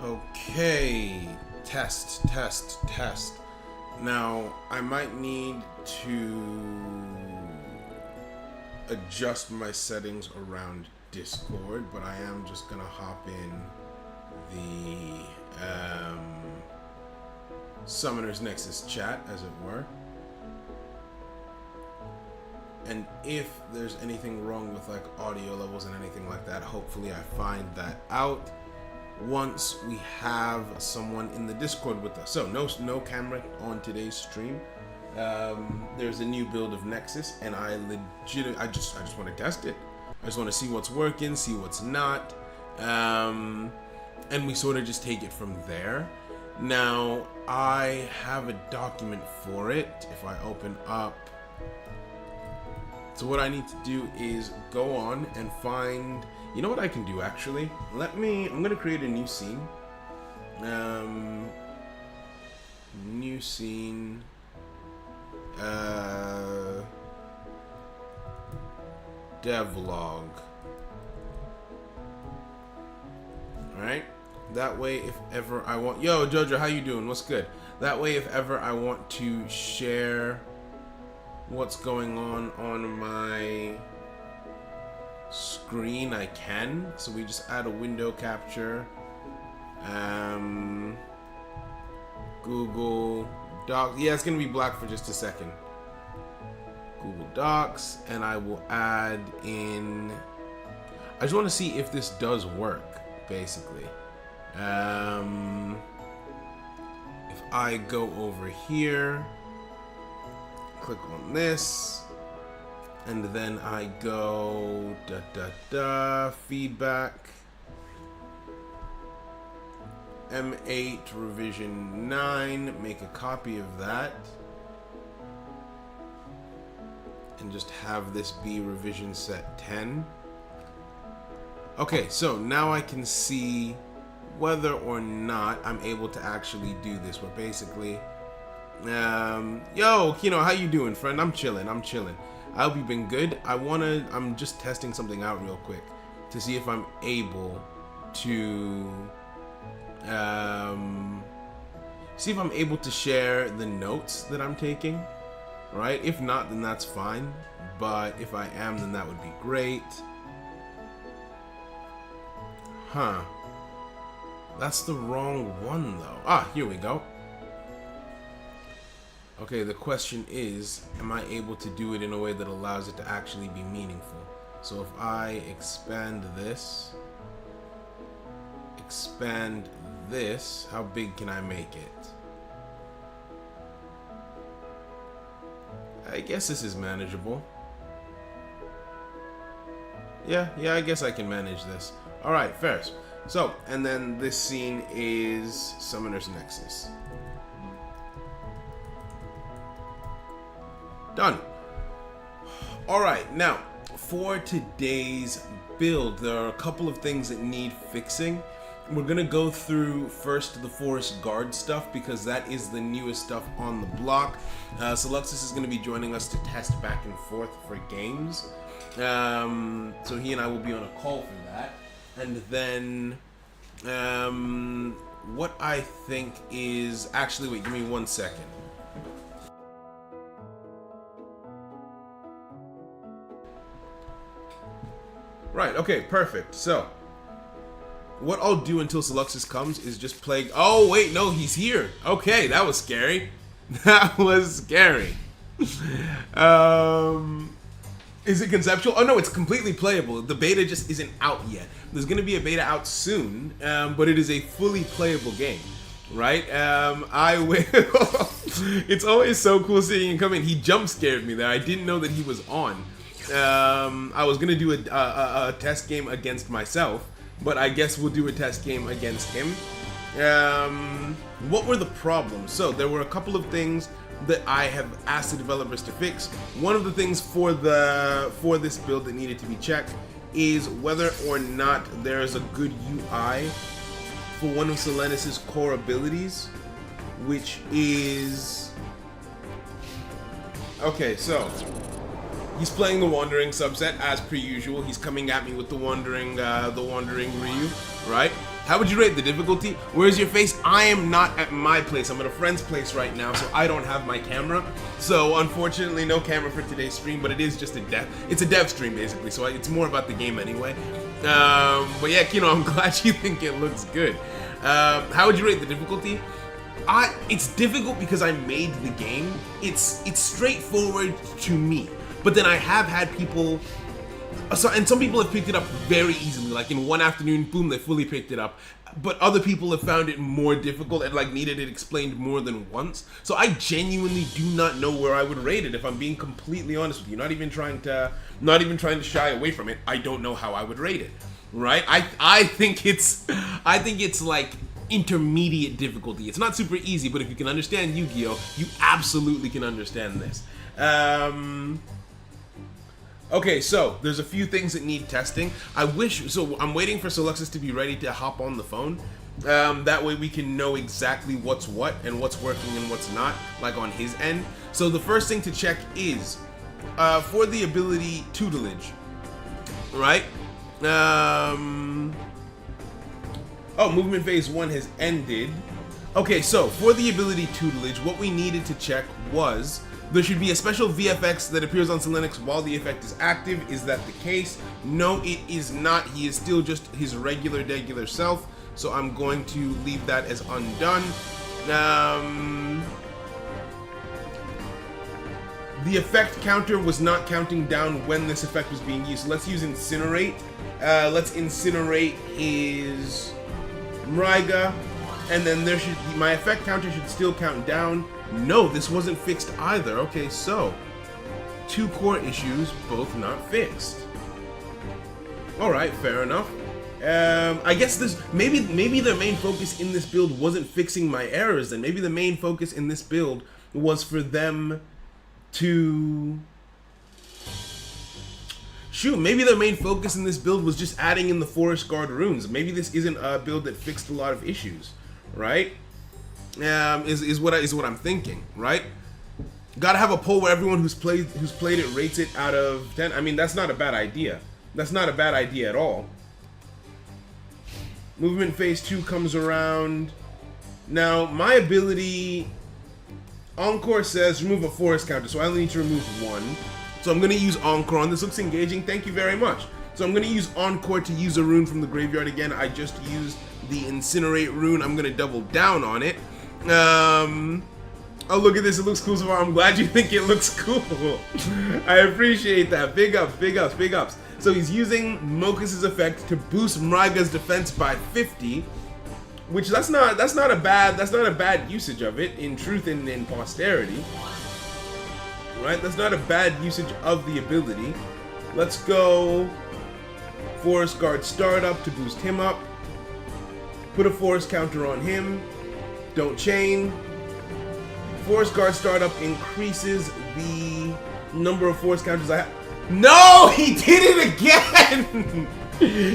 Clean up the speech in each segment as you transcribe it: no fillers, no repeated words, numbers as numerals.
Okay, test. Now, I might need to adjust my settings around Discord, but I am just gonna hop in the Summoners Nexus chat, as it were. And if there's anything wrong with like audio levels and anything like that, hopefully I find that out once we have someone in the Discord with us. So no camera on today's stream. There's a new build of Nexus, and I just want to test it. I just want to see what's working, see what's not, and we sort of just take it from there. Now I have a document for it. If I open up, so what I need to do is go on and find. You know what I can do actually? I'm gonna create a new scene. New scene. Devlog. Alright? That way if ever I want. Yo, Jojo, how you doing? What's good? That way if ever I want to share what's going on my screen, I can. So we just add a window capture. Google Docs. Yeah, it's gonna be black for just a second. Google Docs, and I will add in. I just want to see if this does work, basically. If I go over here, click on this, and then I go feedback M8 revision 9, make a copy of that, and just have this be revision set 10. Okay, so now I can see whether or not I'm able to actually do this. But basically, yo, Kino, how you doing, friend? I'm chilling. I hope you've been good. I'm just testing something out real quick to see if I'm able to share the notes that I'm taking, right? If not, then that's fine. But if I am, then that would be great. Huh. That's the wrong one, though. Ah, here we go. Okay, the question is, am I able to do it in a way that allows it to actually be meaningful? So if I expand this, how big can I make it? I guess this is manageable. Yeah, I guess I can manage this. Alright, first. So, and then this scene is Summoner's Nexus. Done. Alright, now, for today's build, there are a couple of things that need fixing. We're gonna go through first the Forest Guard stuff because that is the newest stuff on the block. Seluxus is gonna be joining us to test back and forth for games. So he and I will be on a call for that. And then, what I think is, actually, wait, give me 1 second. Right, okay, perfect. So, what I'll do until Seluxus comes is just play. Oh, wait, no, he's here. Okay, that was scary. That was scary. Is it conceptual? Oh no, it's completely playable. The beta just isn't out yet. There's gonna be a beta out soon, but it is a fully playable game, right? I will. It's always so cool seeing him come in. He jump scared me there. I didn't know that he was on. I was gonna do a test game against myself, but I guess we'll do a test game against him. What were the problems? So there were a couple of things that I have asked the developers to fix. One of the things for this build that needed to be checked is whether or not there is a good UI for one of Selenis' core abilities, which is... Okay, so he's playing the Wandering subset as per usual. He's coming at me with the Wandering Ryu, right? How would you rate the difficulty? Where's your face? I am not at my place. I'm at a friend's place right now, so I don't have my camera. So unfortunately, no camera for today's stream, but it is just it's a dev stream basically, so it's more about the game anyway. But yeah, Kino, I'm glad you think it looks good. How would you rate the difficulty? It's difficult because I made the game. It's straightforward to me, but then I have had people, and some people have picked it up very easily, like in one afternoon, boom, they fully picked it up. But other people have found it more difficult and like needed it explained more than once. So I genuinely do not know where I would rate it, if I'm being completely honest with you. Not even trying to shy away from it. I don't know how I would rate it, right? I think it's like intermediate difficulty. It's not super easy, but if you can understand Yu-Gi-Oh, you absolutely can understand this. Okay, so there's a few things that need testing. I'm waiting for Soluxus to be ready to hop on the phone. That way we can know exactly what's what and what's working and what's not, like on his end. So the first thing to check is for the ability tutelage, right? Oh, movement phase 1 has ended. Okay, so for the ability tutelage, what we needed to check was there should be a special VFX that appears on Selenix while the effect is active. Is that the case? No, it is not. He is still just his regular self, so I'm going to leave that as undone. The effect counter was not counting down when this effect was being used. So let's use Incinerate. Let's incinerate his Mraiga, and then my effect counter should still count down. No, this wasn't fixed either. Okay, so 2 core issues, both not fixed. All right, fair enough. I guess maybe their main focus in this build wasn't fixing my errors. Then maybe the main focus in this build was for them to shoot. Maybe their main focus in this build was just adding in the Forest Guard runes. Maybe this isn't a build that fixed a lot of issues, right? Is what I'm thinking, right? Gotta have a poll where everyone who's played it rates it out of 10. I mean, that's not a bad idea. That's not a bad idea at all. Movement phase 2 comes around. Now, my ability, Encore says remove a forest counter, so I only need to remove 1. So I'm gonna use Encore on this. Looks engaging. Thank you very much. So I'm gonna use Encore to use a rune from the graveyard again. I just used the Incinerate rune. I'm gonna double down on it. Oh, look at this. It looks cool so far. I'm glad you think it looks cool. I appreciate that. Big ups, big ups, big ups. So he's using Mokus's effect to boost Mraiga's defense by 50, which that's not a bad usage of it in truth and in posterity. Right? That's not a bad usage of the ability. Let's go Forest Guard Startup to boost him up. Put a forest counter on him. Don't chain. Forest Guard Startup increases the number of forest counters I have. No! He did it again!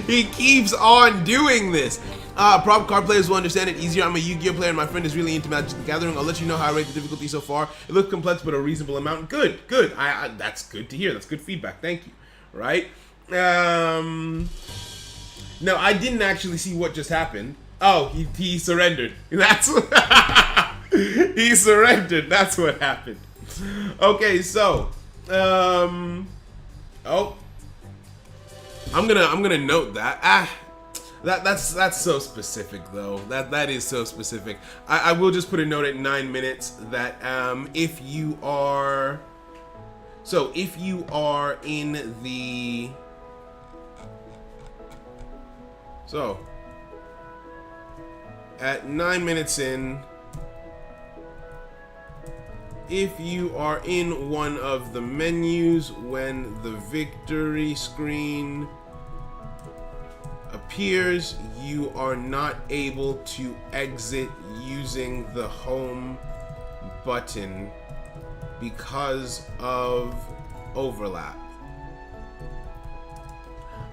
He keeps on doing this. Prop card players will understand it easier. I'm a Yu-Gi-Oh player and my friend is really into Magic the Gathering. I'll let you know how I rate the difficulty so far. It looks complex but a reasonable amount. Good, good. That's good to hear. That's good feedback. Thank you. Right? No, I didn't actually see what just happened. Oh, he surrendered. That's he surrendered. That's what happened. Okay, so oh, I'm gonna note that. That's so specific though. That is so specific. I will just put a note at 9 minutes that if you are in the at 9 minutes in, if you are in one of the menus when the victory screen appears, you are not able to exit using the home button because of overlap.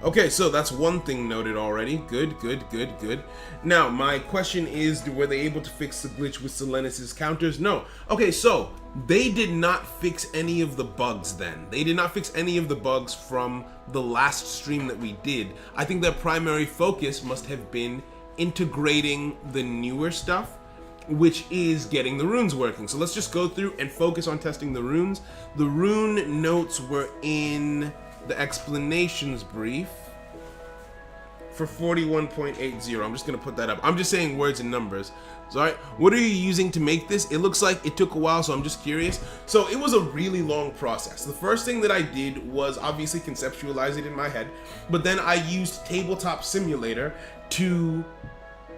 Okay, so that's one thing noted already. Good, good, good, good. Now, my question is, were they able to fix the glitch with Selenis' counters? No. Okay, so they did not fix any of the bugs then. They did not fix any of the bugs from the last stream that we did. I think their primary focus must have been integrating the newer stuff, which is getting the runes working. So let's just go through and focus on testing the runes. The rune notes were in the explanations brief for 41.80. I'm just gonna put that up. I'm just saying words and numbers. So, all right, what are you using to make this? It looks like it took a while, so I'm just curious. So it was a really long process. The first thing that I did was obviously conceptualize it in my head, but then I used Tabletop Simulator to,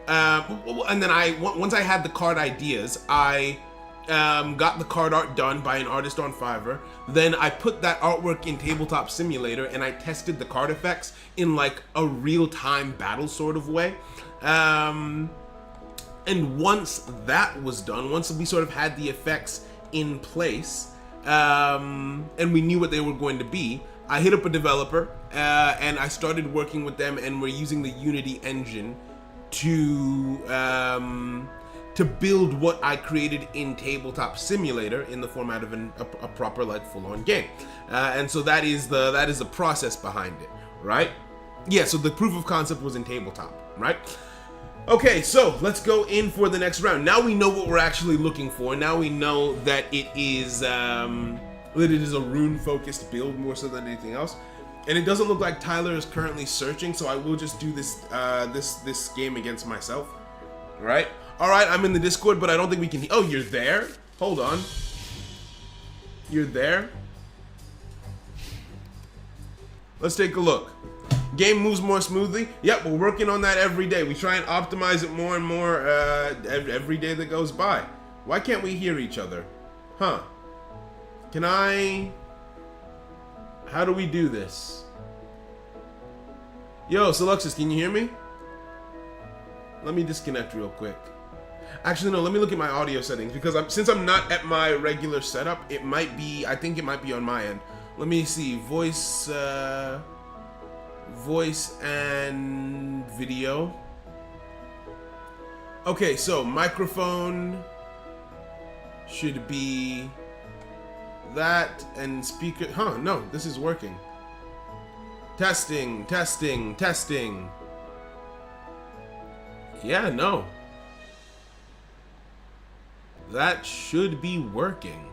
and then once I had the card ideas, I got the card art done by an artist on Fiverr. Then I put that artwork in Tabletop Simulator and I tested the card effects in like a real-time battle sort of way. And once that was done, once we sort of had the effects in place, and we knew what they were going to be, I hit up a developer and I started working with them, and we're using the Unity engine to build what I created in Tabletop Simulator in the format of a proper, like, full-on game. And so that is the process behind it, right? Yeah, so the proof of concept was in Tabletop, right? Okay, so let's go in for the next round. Now we know what we're actually looking for. Now we know that it is a rune-focused build more so than anything else. And it doesn't look like Tyler is currently searching, so I will just do this this game against myself. All right, I'm in the Discord, but I don't think we can. Oh, you're there? Hold on. You're there? Let's take a look. Game moves more smoothly. Yep, we're working on that every day. We try and optimize it more and more every day that goes by. Why can't we hear each other? Huh? Can I? How do we do this? Yo, Seluxus, can you hear me? Let me disconnect real quick. Actually, no, let me look at my audio settings, because since I'm not at my regular setup, it might be, I think it might be on my end. Let me see, voice and video. Okay, so microphone should be that, and speaker, no, this is working. Testing. Yeah, no. That should be working.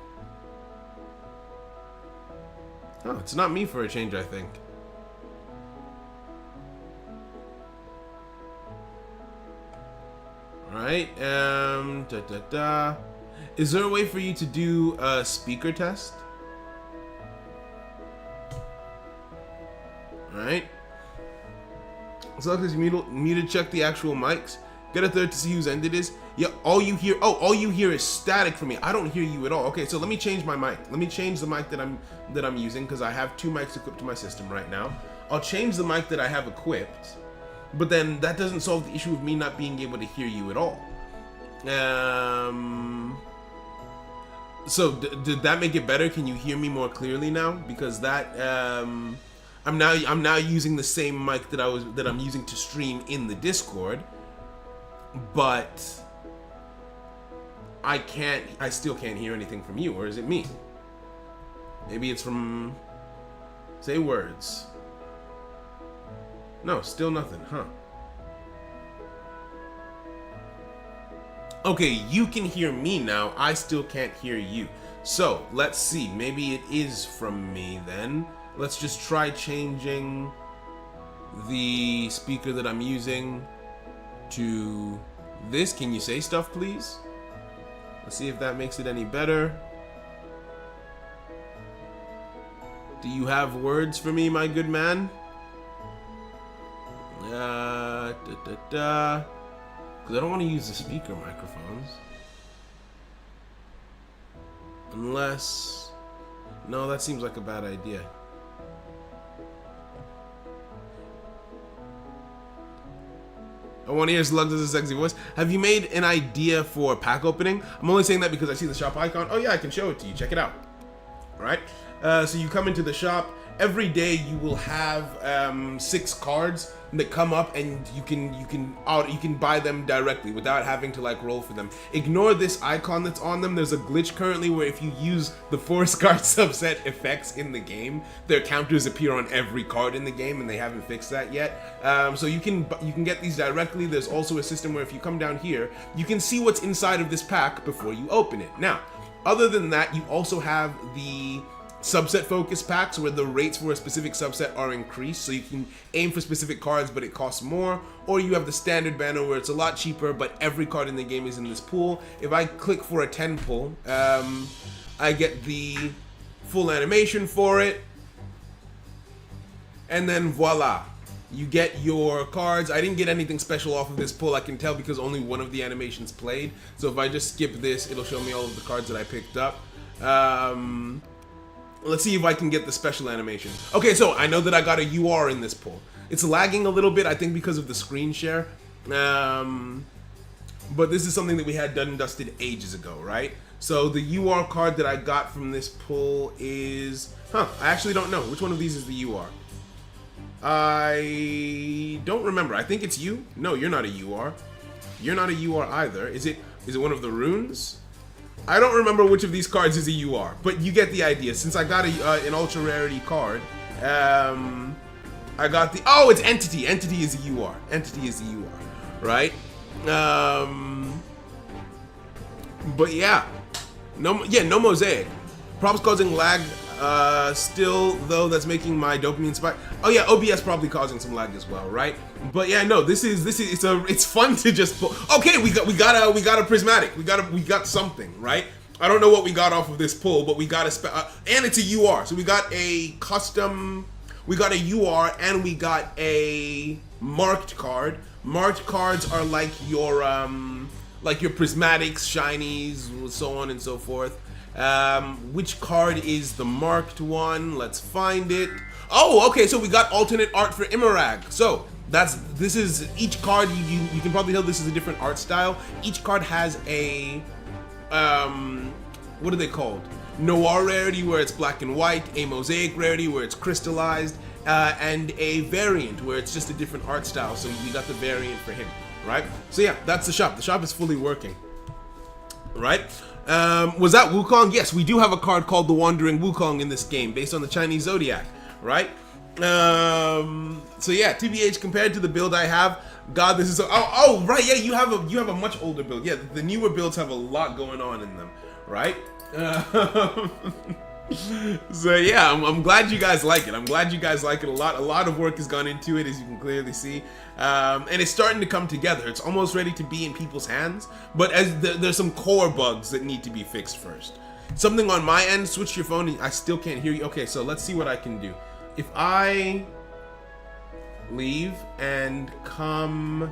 Oh, it's not me for a change, I think. Alright, Is there a way for you to do a speaker test? Alright. So look, muted, check the actual mics. Get a third to see whose end it is. Yeah, all you hear is static from me. I don't hear you at all. Okay, so let me change my mic. Let me change the mic that I'm using, because I have 2 mics equipped to my system right now. I'll change the mic that I have equipped, but then that doesn't solve the issue of me not being able to hear you at all. So did that make it better? Can you hear me more clearly now? Because that I'm now using the same mic that I'm using to stream in the Discord, but I still can't hear anything from you. Or is it me? Maybe it's from, say words. No, still nothing, huh? Okay, you can hear me now. I still can't hear you. So, let's see. Maybe it is from me then. Let's just try changing the speaker that I'm using to this. Can you say stuff, please? Let's see if that makes it any better. Do you have words for me, my good man? Because I don't want to use the speaker microphones. Unless... No, that seems like a bad idea. I want to hear Slugs' sexy voice. Have you made an idea for pack opening? I'm only saying that because I see the shop icon. Oh yeah, I can show it to you. Check it out. Alright? So you come into the shop. Every day you will have 6 cards that come up, and you can buy them directly without having to like roll for them. Ignore this icon that's on them. There's a glitch currently where if you use the Forest Guard subset effects in the game, their counters appear on every card in the game, and they haven't fixed that yet. So you can get these directly. There's also a system where if you come down here, you can see what's inside of this pack before you open it. Now, other than that, you also have the subset focus packs where the rates for a specific subset are increased, so you can aim for specific cards but it costs more, or you have the standard banner where it's a lot cheaper but every card in the game is in this pool. If I click for a 10 pull, I get the full animation for it, and then voila, you get your cards. I didn't get anything special off of this pull, I can tell, because only one of the animations played. So if I just skip this, it'll show me all of the cards that I picked up. Let's see if I can get the special animation. Okay, so I know that I got a UR in this pull. It's lagging a little bit, I think because of the screen share. But this is something that we had done and dusted ages ago, right? So the UR card that I got from this pull is... I actually don't know. Which one of these is the UR? I don't remember. I think it's you. No, you're not a UR. You're not a UR either. Is it one of the runes? I don't remember which of these cards is a UR, but you get the idea. Since I got an ultra rarity card, I got the... Oh, it's Entity. Entity is a UR. Entity is a UR, right? But yeah. No Mosaic. Problems causing lag. Still, though, that's making my dopamine spike. Oh yeah, OBS probably causing some lag as well, right? But yeah, no, it's fun to just pull. Okay, we got a prismatic. We got something, right? I don't know what we got off of this pull, but we got and it's a UR. So we got a custom, we got a UR, and we got a marked card. Marked cards are like your prismatics, shinies, so on and so forth. Which card is the marked one? Let's find it. Oh, okay, so we got alternate art for Imarag. So this is each card. You can probably tell this is a different art style. Each card has a what are they called? Noir rarity where it's black and white, a mosaic rarity where it's crystallized, and a variant where it's just a different art style. So we got the variant for him, right? So yeah, that's the shop. The shop is fully working, right? Was that Wukong? Yes, we do have a card called the Wandering Wukong in this game, based on the Chinese Zodiac, right? So yeah, TBH, compared to the build I have, God, this is so... Oh, right, yeah, you have a much older build. Yeah, the newer builds have a lot going on in them, right? So yeah, I'm glad you guys like it. I'm glad you guys like it a lot. A lot of work has gone into it, as you can clearly see. And it's starting to come together. It's almost ready to be in people's hands, but there's some core bugs that need to be fixed first. Something on my end, switch your phone, and I still can't hear you. Okay, so let's see what I can do. If I leave and come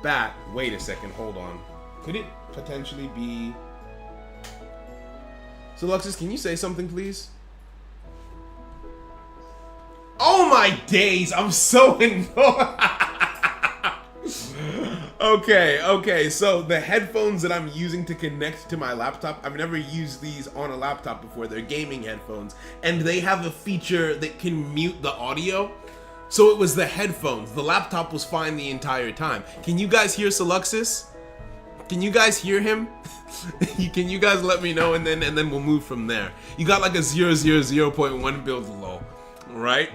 back, wait a second, hold on. Could it potentially be... So Luxus, can you say something, please? Oh my days, I'm so annoyed. Okay, so the headphones that I'm using to connect to my laptop, I've never used these on a laptop before. They're gaming headphones, and they have a feature that can mute the audio. So it was the headphones. The laptop was fine the entire time. Can you guys hear Soluxus? Can you guys hear him? Can you guys let me know, and then we'll move from there. You got like a 0.1 build low, right?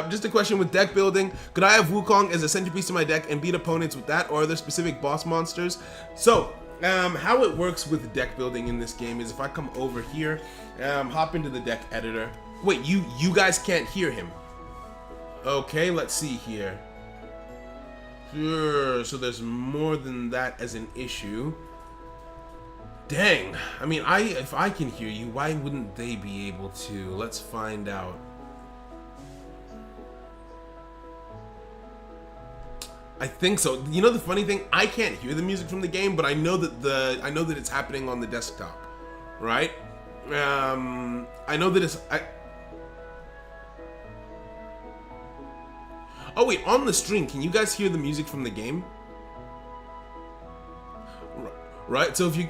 Just a question with deck building. Could I have Wukong as a centerpiece to my deck and beat opponents with that, or are there specific boss monsters? So, how it works with deck building in this game is if I come over here, hop into the deck editor. Wait, you guys can't hear him. Okay, let's see here. Sure, so there's more than that as an issue. Dang, I mean, if I can hear you, why wouldn't they be able to? Let's find out. I think so. You know the funny thing, I can't hear the music from the game, but I know that it's happening on the desktop, right? I know that it's Oh wait, on the stream, can you guys hear the music from the game? Right, so if you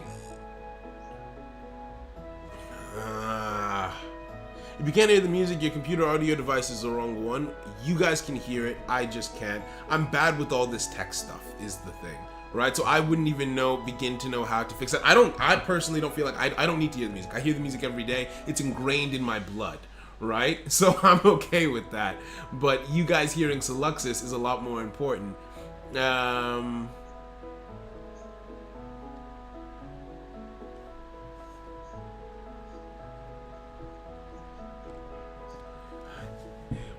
If you can't hear the music, your computer audio device is the wrong one. You guys can hear it, I just can't. I'm bad with all this tech stuff, is the thing. Right? So I wouldn't even begin to know how to fix it. I personally don't feel like, I don't need to hear the music. I hear the music every day. It's ingrained in my blood. Right? So I'm okay with that. But you guys hearing Soluxus is a lot more important.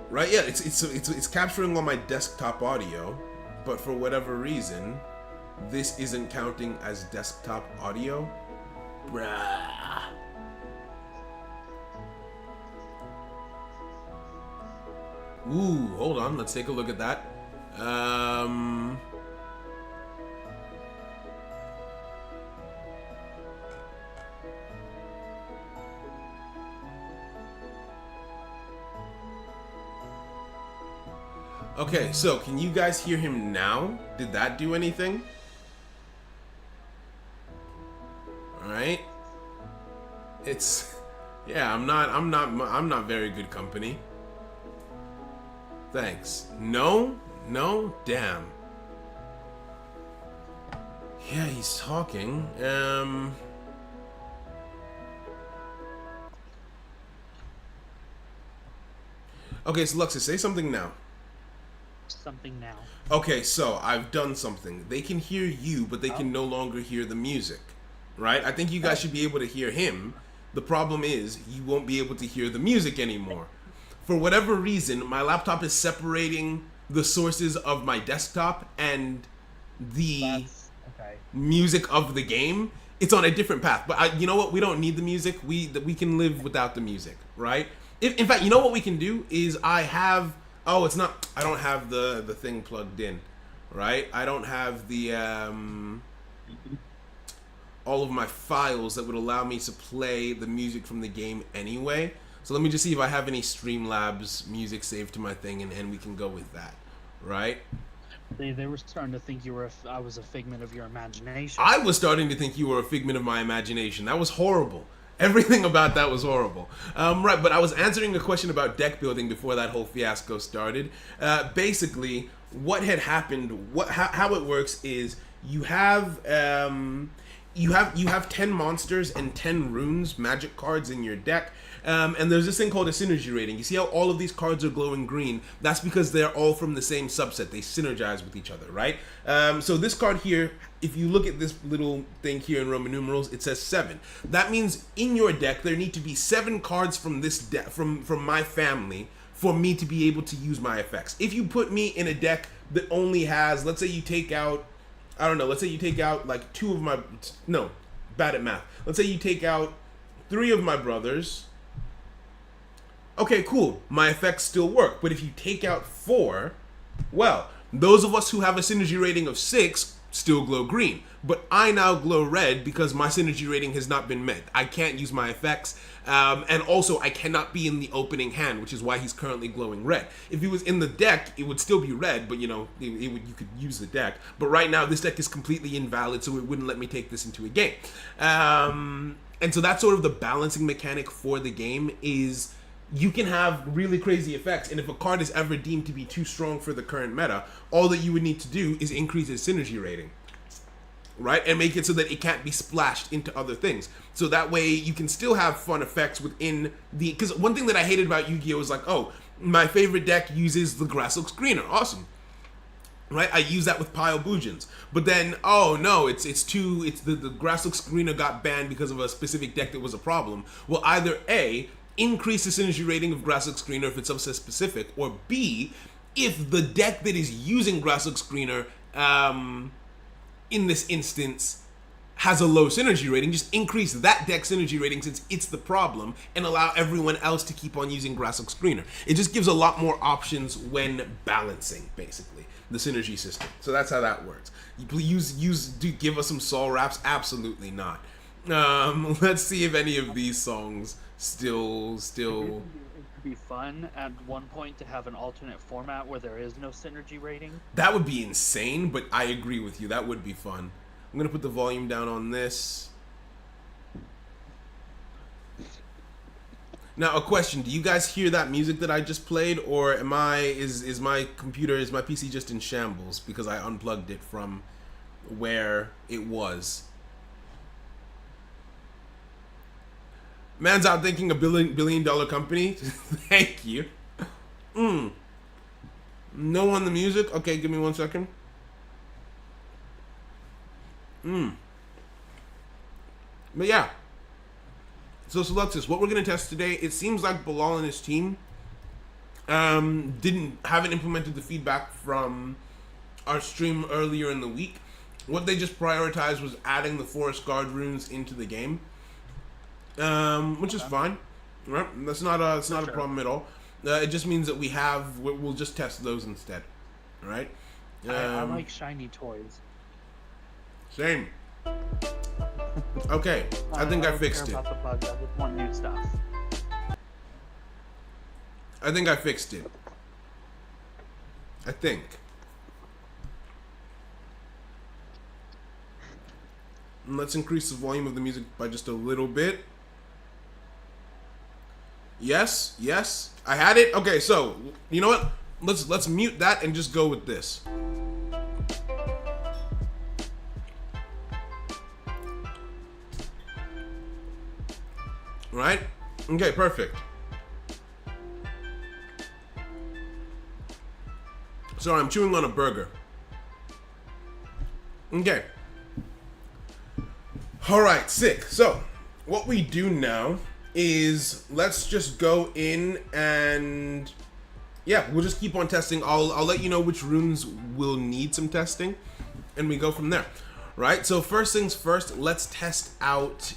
Right, yeah, it's capturing on my desktop audio, but for whatever reason, this isn't counting as desktop audio. Bruh. Ooh, hold on, let's take a look at that. Okay, so can you guys hear him now? Did that do anything? All right. Yeah, I'm not very good company. Thanks. No, damn. Yeah, he's talking. Okay, so Luxus, say something now. Something now. Okay, so I've done something. They can hear you, but they can no longer hear the music. Right? I think you guys should be able to hear him. The problem is you won't be able to hear the music anymore. For whatever reason, my laptop is separating the sources of my desktop and the music of the game. It's on a different path. But you know what? We don't need the music. We can live without the music, right? In fact, you know what we can do is I don't have the thing plugged in, right? I don't have the all of my files that would allow me to play the music from the game anyway. So let me just see if I have any Streamlabs music saved to my thing, and we can go with that, right? They were starting to think I was a figment of your imagination. I was starting to think you were a figment of my imagination. That was horrible. Everything about that was horrible. Right, but I was answering a question about deck building before that whole fiasco started. Basically, what had happened, how it works is you have 10 monsters and 10 runes, magic cards in your deck. And there's this thing called a synergy rating. You see how all of these cards are glowing green? That's because they're all from the same subset. They synergize with each other, right? So this card here, if you look at this little thing here in Roman numerals, it says 7. That means in your deck, there need to be 7 cards from this deck, from my family, for me to be able to use my effects. If you put me in a deck that only has, let's say you take out, I don't know, let's say you take out like 2 of my, no, bad at math. Let's say you take out 3 of my brothers. Okay, cool. My effects still work. But if you take out 4, well, those of us who have a synergy rating of 6 still glow green. But I now glow red because my synergy rating has not been met. I can't use my effects. And also, I cannot be in the opening hand, which is why he's currently glowing red. If he was in the deck, it would still be red, but, you know, you could use the deck. But right now, this deck is completely invalid, so it wouldn't let me take this into a game. And so that's sort of the balancing mechanic for the game is you can have really crazy effects, and if a card is ever deemed to be too strong for the current meta, all that you would need to do is increase its synergy rating, right? And make it so that it can't be splashed into other things. So that way you can still have fun effects within the... Because one thing that I hated about Yu-Gi-Oh! Was like, oh, my favorite deck uses the Grasshulk Screener. Awesome. Right? I use that with Pile Bujins. But then, oh no, it's the Grasshulk Screener got banned because of a specific deck that was a problem. Well, either A, increase the synergy rating of Grasshulk Screener if it's subset specific, or B, if the deck that is using Grasshulk Screener in this instance has a low synergy rating, just increase that deck synergy rating since it's the problem and allow everyone else to keep on using Grasshulk Screener. It just gives a lot more options when balancing, basically, the synergy system. So that's how that works. Do give us some Sol Raps? Absolutely not. Let's see if any of these songs still It would be fun at one point to have an alternate format where there is no synergy rating. That would be insane, but I agree with you. That would be fun. I'm gonna put the volume down on this. Now, a question: do you guys hear that music that I just played, or is my PC just in shambles because I unplugged it from where it was? Man's out thinking a billion dollar company. Thank you. No on the music. Okay, give me 1 second. But yeah. So Seluxus, what we're gonna test today, it seems like Bilal and his team haven't implemented the feedback from our stream earlier in the week. What they just prioritized was adding the Forest Guard runes into the game, which is fine. Right? That's not a problem at all. It just means that we'll just test those instead. All right. I like shiny toys. Same. Okay, I think I fixed it. About the bugs. I just want new stuff. I think I fixed it. I think. And let's increase the volume of the music by just a little bit. Yes, I had it. Okay, so you know what? Let's mute that and just go with this. Right? Okay, perfect. Sorry, I'm chewing on a burger. Okay. Alright, sick. So, what we do now is let's just go in and yeah, we'll just keep on testing. I'll let you know which runes will need some testing and we go from there. Right? So first things first, let's test out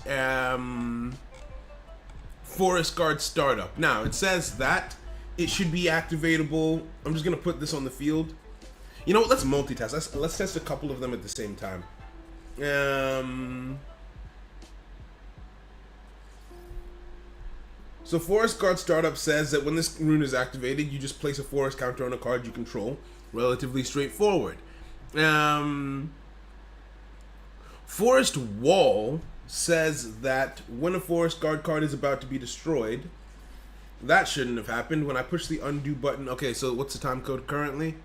Forest Guard startup. Now, it says that it should be activatable. I'm just going to put this on the field. You know what? Let's multitask. Let's test a couple of them at the same time. So Forest Guard startup says that when this rune is activated, you just place a forest counter on a card you control. Relatively straightforward. Forest Wall says that when a Forest Guard card is about to be destroyed, that shouldn't have happened. When I push the undo button, okay, so what's the time code currently?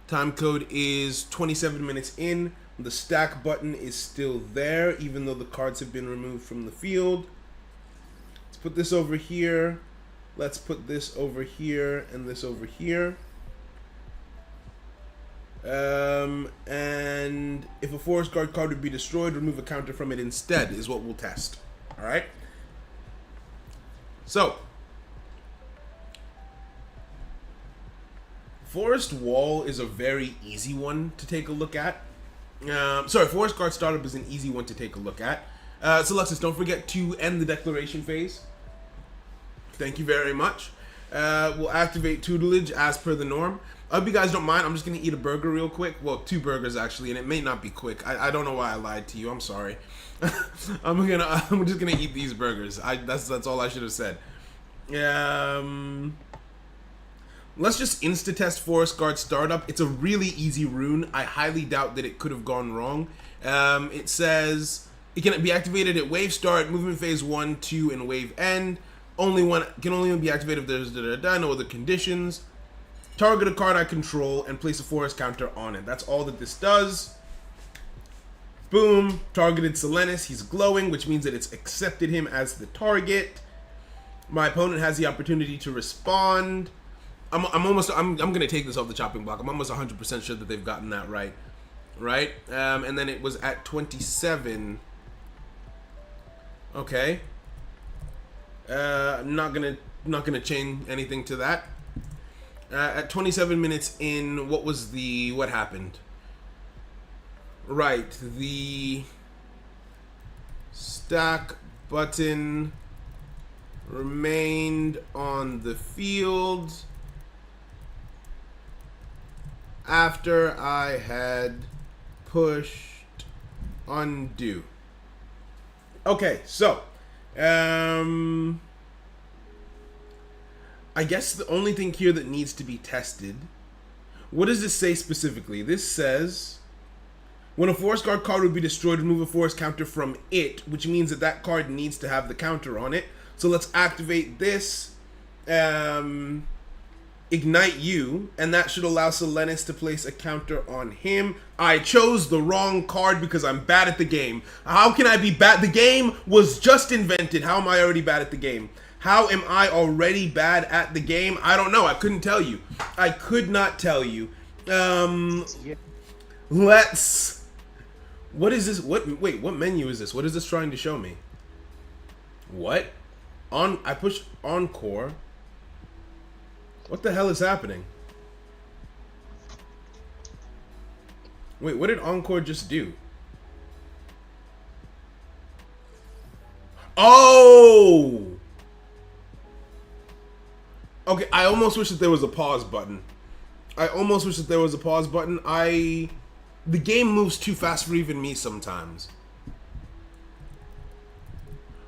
Time code is 27 minutes in. The stack button is still there, even though the cards have been removed from the field. Let's put this over here. Let's put this over here and this over here. And if a Forest Guard card would be destroyed, remove a counter from it instead is what we'll test. Alright? So, Forest Wall is a very easy one to take a look at. Forest Guard Startup is an easy one to take a look at. So, Lexus, don't forget to end the declaration phase. Thank you very much. We'll activate tutelage as per the norm. I hope you guys don't mind. I'm just going to eat a burger real quick. Well, 2 burgers, actually, and it may not be quick. I don't know why I lied to you. I'm sorry. I'm just going to eat these burgers. That's all I should have said. Let's just insta-test Forest Guard Startup. It's a really easy rune. I highly doubt that it could have gone wrong. It says it can be activated at wave start, movement phase 1, 2, and wave end. Can only be activated if there's no other conditions. Target a card I control and place a forest counter on it. That's all that this does. Boom. Targeted Selenis. He's glowing, which means that it's accepted him as the target. My opponent has the opportunity to respond. I'm gonna take this off the chopping block. I'm almost 100% sure that they've gotten that right. Right? And then it was at 27. Okay. Not gonna chain anything to that. At 27 minutes in, what happened? Right, the stack button remained on the field after I had pushed undo. Okay, so, I guess the only thing here that needs to be tested, what does this say specifically? This says, when a Forest Guard card would be destroyed, remove a forest counter from it, which means that that card needs to have the counter on it. So let's activate this. Ignite you, and that should allow Selenis to place a counter on him. I chose the wrong card because I'm bad at the game. How can I be bad? The game was just invented. How am I already bad at the game? How am I already bad at the game? I don't know. I couldn't tell you. I could not tell you. Let's... What is this? Wait, what menu is this? What is this trying to show me? What? I pushed Encore. What the hell is happening? Wait, what did Encore just do? Oh! Okay, I almost wish that there was a pause button. The game moves too fast for even me sometimes.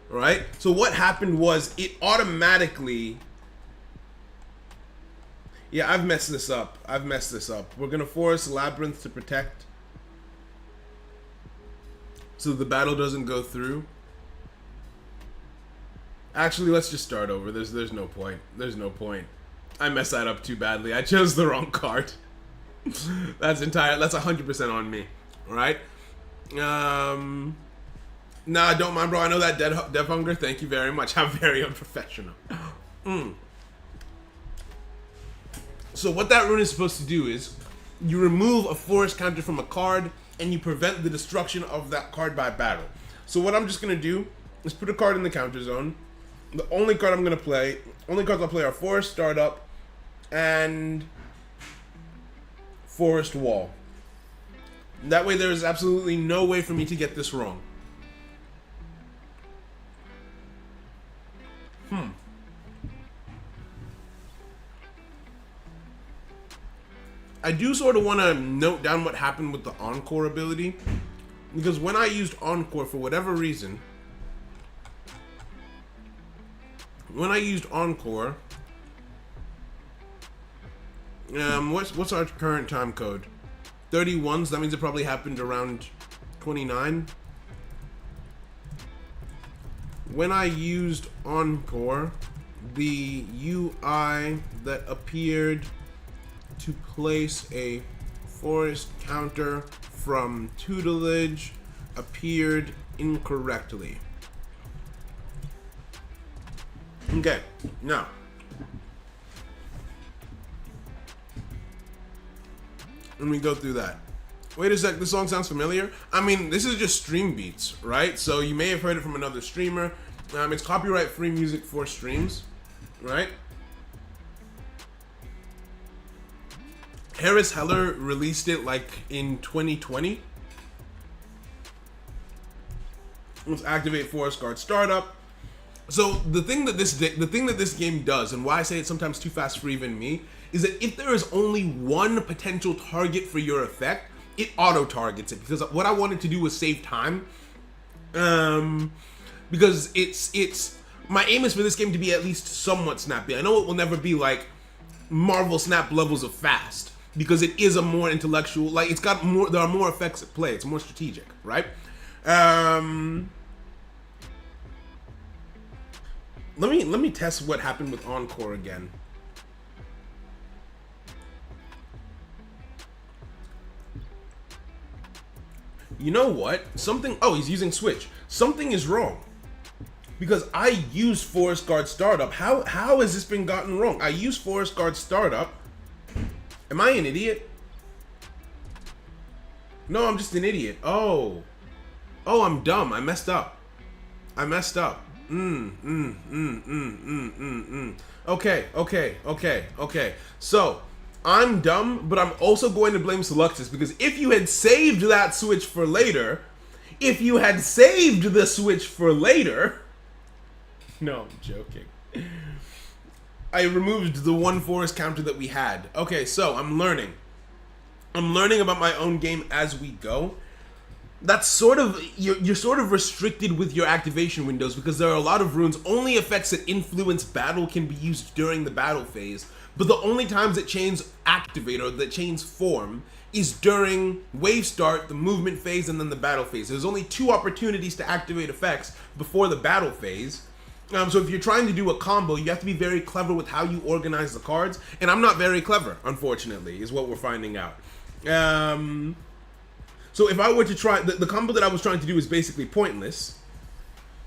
Right? So what happened was it automatically... Yeah, I've messed this up. We're gonna force Labyrinth to protect, so the battle doesn't go through. Actually, let's just start over. There's no point. I messed that up too badly. I chose the wrong card. That's 100% on me. All right. Nah, don't mind, bro. I know that Dev Hunger. Thank you very much. How very unprofessional. So what that rune is supposed to do is you remove a forest counter from a card and you prevent the destruction of that card by battle. So what I'm just going to do is put a card in the counter zone. The only cards I'll play are Forest Startup and Forest Wall. That way there is absolutely no way for me to get this wrong. I do sort of want to note down what happened with the Encore ability, because when I used Encore, for whatever reason, what's our current time code? 31, so that means it probably happened around 29. When I used Encore, the UI that appeared to place a forest counter from tutelage appeared incorrectly. Okay, now let me go through that. Wait a sec, this song sounds familiar. I mean, this is just stream beats, right? So you may have heard it from another streamer. It's copyright free music for streams, right? Harris Heller released it like in 2020. Let's activate Forest Guard Startup. So the thing that this game does, and why I say it's sometimes too fast for even me, is that if there is only one potential target for your effect, it auto targets it. Because what I wanted to do was save time. Because it's my aim is for this game to be at least somewhat snappy. I know it will never be like Marvel Snap levels of fast, because it is a more intellectual, like it's got more, there are more effects at play. It's more strategic, right? Let me test what happened with Encore again. You know what? Oh, he's using Switch. Something is wrong. Because I used Forest Guard Startup. How has this been gotten wrong? I used Forest Guard Startup. Am I an idiot? No, I'm just an idiot. Oh, I'm dumb. I messed up. Okay. So, I'm dumb, but I'm also going to blame Seluxus, because if you had saved that switch for later, no, I'm joking. I removed the one forest counter that we had. Okay, so I'm learning about my own game as we go. That's sort of, you're sort of restricted with your activation windows, because there are a lot of runes. Only effects that influence battle can be used during the battle phase, but the only times that chains activate or that chains form is during wave start, the movement phase, and then the battle phase. There's only 2 opportunities to activate effects before the battle phase. So if you're trying to do a combo, you have to be very clever with how you organize the cards. And I'm not very clever, unfortunately, is what we're finding out. So if I were to try, the combo that I was trying to do is basically pointless.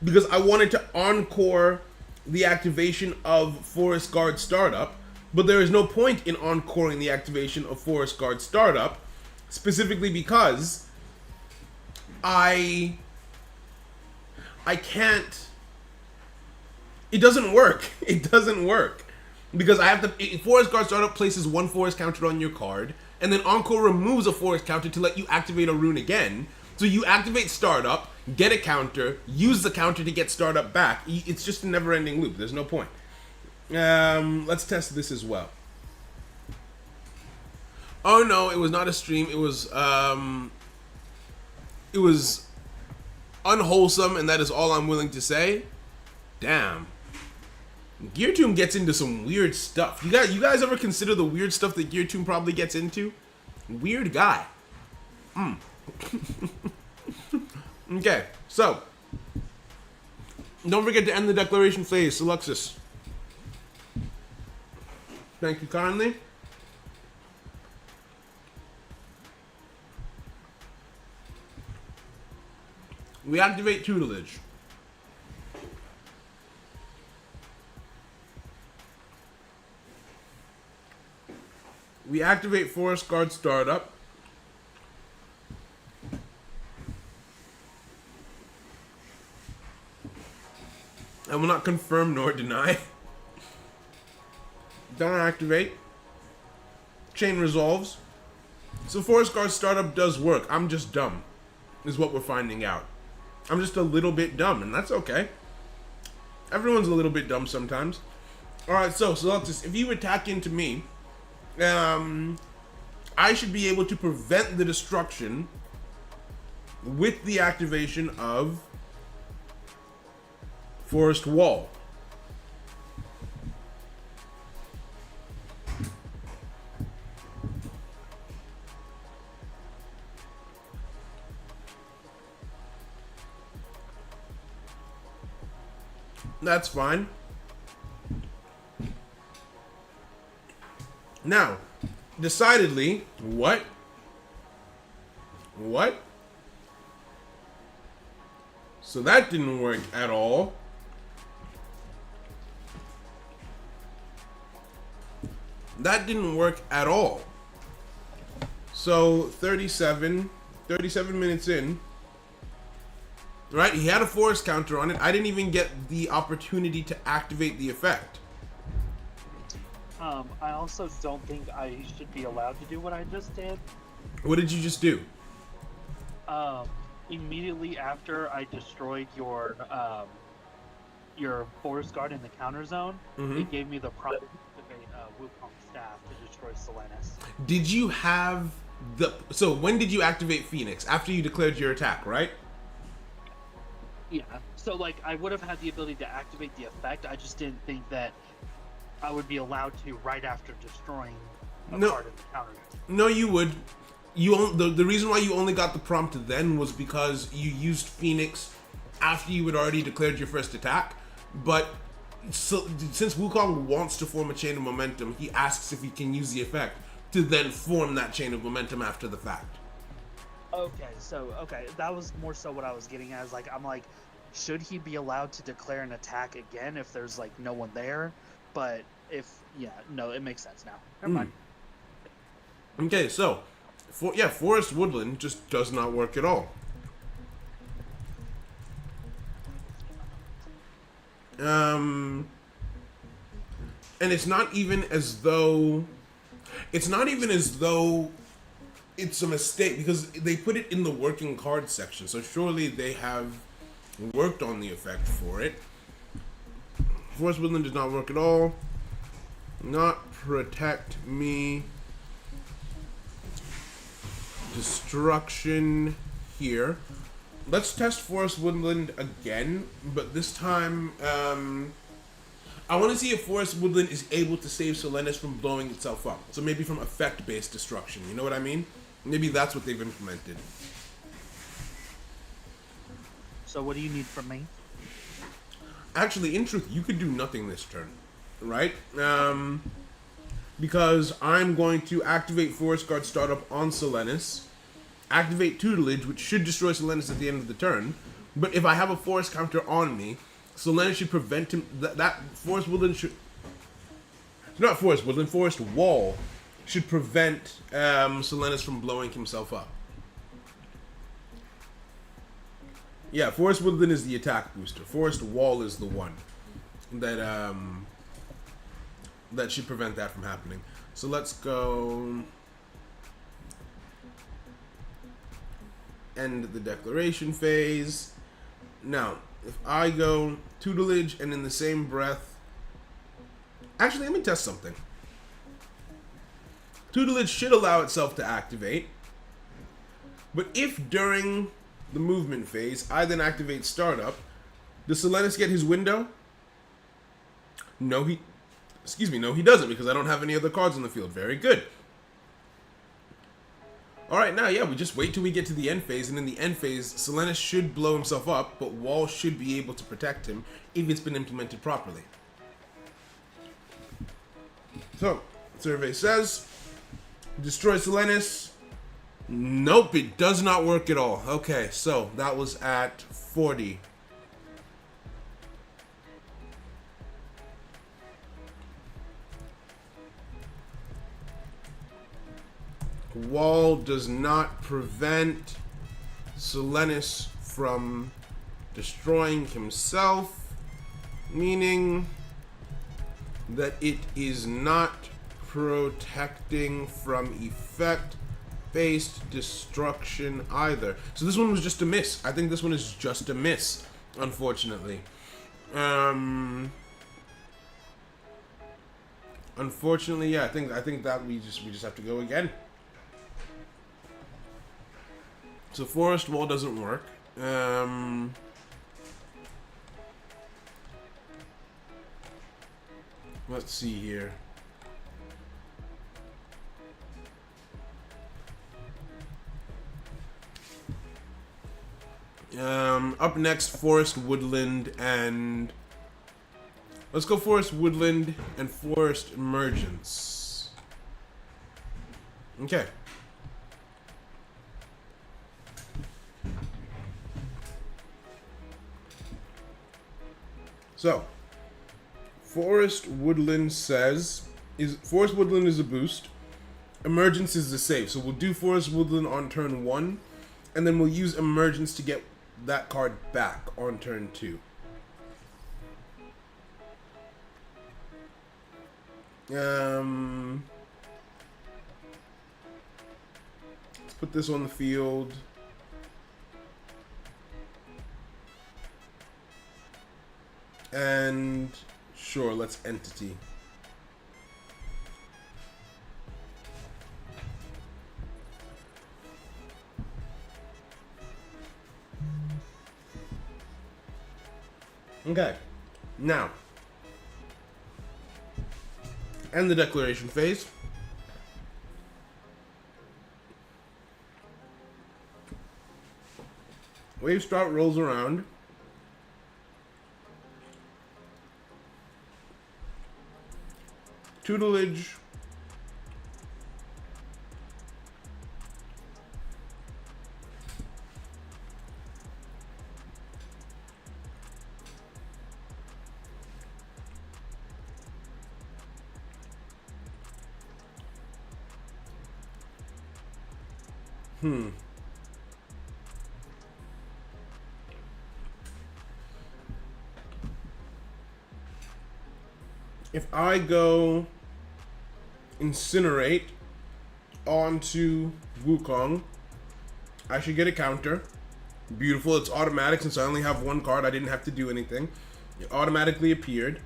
Because I wanted to encore the activation of Forest Guard Startup. But there is no point in encoring the activation of Forest Guard Startup. Specifically because I can't... It doesn't work. It doesn't work. Because I have to... Forest Guard Startup places one forest counter on your card, and then Encore removes a forest counter to let you activate a rune again. So you activate Startup, get a counter, use the counter to get Startup back. It's just a never-ending loop. There's no point. Let's test this as well. Oh no, it was not a stream. It was unwholesome, and that is all I'm willing to say. Damn. GearToon gets into some weird stuff. You guys ever consider the weird stuff that GearToon probably gets into? Weird guy. Okay, so don't forget to end the declaration phase, Alexis. Thank you kindly. We activate tutelage. We activate Forest Guard Startup. I will not confirm nor deny. Don't activate. Chain resolves. So Forest Guard Startup does work. I'm just dumb, is what we're finding out. I'm just a little bit dumb, and that's okay. Everyone's a little bit dumb sometimes. Alright, so Celestis, if you attack into me, I should be able to prevent the destruction with the activation of Forest Wall. That's fine. Now, decidedly, what? What? So that didn't work at all. That didn't work at all. So 37 minutes in. Right, he had a forest counter on it. I didn't even get the opportunity to activate the effect. I also don't think I should be allowed to do what I just did. What did you just do? Immediately after I destroyed your forest guard in the counter zone, it gave me the prompt to activate Wukong staff to destroy Selenis. Did you have the... So when did you activate Phoenix? After you declared your attack, right? Yeah, so like I would have had the ability to activate the effect. I just didn't think that I would be allowed to right after destroying a part of the counter. No, you would. The reason why you only got the prompt then was because you used Phoenix after you had already declared your first attack. But since Wukong wants to form a chain of momentum, he asks if he can use the effect to then form that chain of momentum after the fact. Okay, that was more so what I was getting at. I'm like, should he be allowed to declare an attack again if there's like no one there? But no, it makes sense now. Never mind. Okay, so Forest Woodland just does not work at all. And it's not even as though it's a mistake, because they put it in the working card section, so surely they have worked on the effect for it. Forest Woodland does not work at all. Not protect me. Destruction here. Let's test Forest Woodland again, but this time, I want to see if Forest Woodland is able to save Selenis from blowing itself up. So maybe from effect-based destruction, you know what I mean? Maybe that's what they've implemented. So what do you need from me? Actually, in truth, you could do nothing this turn, right? Because I'm going to activate Forest Guard Startup on Selenis, activate Tutelage, which should destroy Selenis at the end of the turn. But if I have a Forest counter on me, Selenis should prevent him. That Forest Woodland should. Not Forest Woodland, Forest Wall should prevent Selenis from blowing himself up. Yeah, Forest Woodland is the attack booster. Forest Wall is the one that that should prevent that from happening. So let's go end the declaration phase. Now, if I go Tutelage and in the same breath... Actually, let me test something. Tutelage should allow itself to activate. But if during the movement phase I then activate Startup, does Selenis get his window? No, he doesn't, because I don't have any other cards on the field. Very good. Alright, now, yeah, we just wait till we get to the end phase, and in the end phase, Selenis should blow himself up, but Wall should be able to protect him if it's been implemented properly. So, survey says, destroy Selenis. Nope, it does not work at all. Okay, so that was at 40. Wall does not prevent Selenis from destroying himself, meaning that it is not protecting from effect-based destruction either. So this one was just a miss. I think this one is just a miss, unfortunately. Unfortunately, yeah, I think that we just have to go again. So Forest Wall doesn't work. Let's see here. Up next, Forest Woodland and... Let's go Forest Woodland and Forest Emergence. Okay. So, Forest Woodland Forest Woodland is a boost. Emergence is the save. So we'll do Forest Woodland on turn 1, and then we'll use Emergence to get that card back on turn 2. Let's put this on the field. And sure, let's Entity. Okay, now, end the declaration phase. Wave Start rolls around. Tutelage. If I go Incinerate onto Wukong, I should get a counter. Beautiful, it's automatic since I only have one card. I didn't have to do anything. It automatically appeared.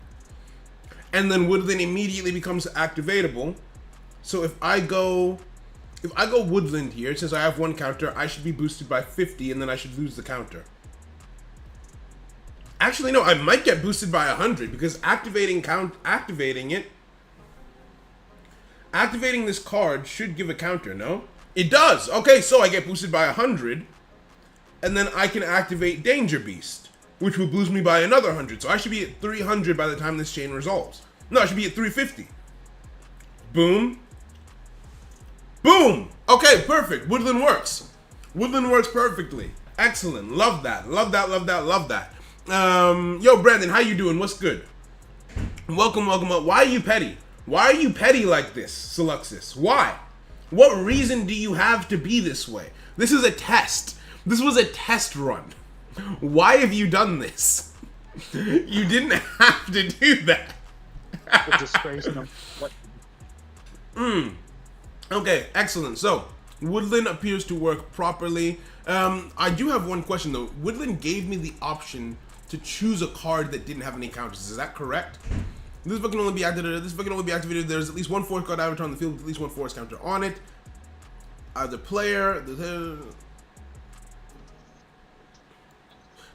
And then Woodland immediately becomes activatable. So if I go Woodland here, since I have one counter, I should be boosted by 50 and then I should lose the counter. Actually, no, I might get boosted by 100 because activating this card should give a counter, no? It does! Okay, so I get boosted by 100, and then I can activate Danger Beast. which will boost me by another 100. So I should be at 300 by the time this chain resolves. No, I should be at 350. Boom. Boom. Okay, perfect. Woodland works. Woodland works perfectly. Excellent. Love that. Love that. Love that. Love that. Yo, Brandon, how you doing? What's good? Welcome, welcome up. Why are you petty? Why are you petty like this, Seluxus? Why? What reason do you have to be this way? This is a test. This was a test run. Why have you done this? You didn't have to do that. The disgrace. What? Okay, excellent. So, Woodland appears to work properly. I do have one question though. Woodland gave me the option to choose a card that didn't have any counters. Is that correct? This book can only be activated. This book can only be activated. There's at least one force card avatar on the field with at least one force counter on it. Either player.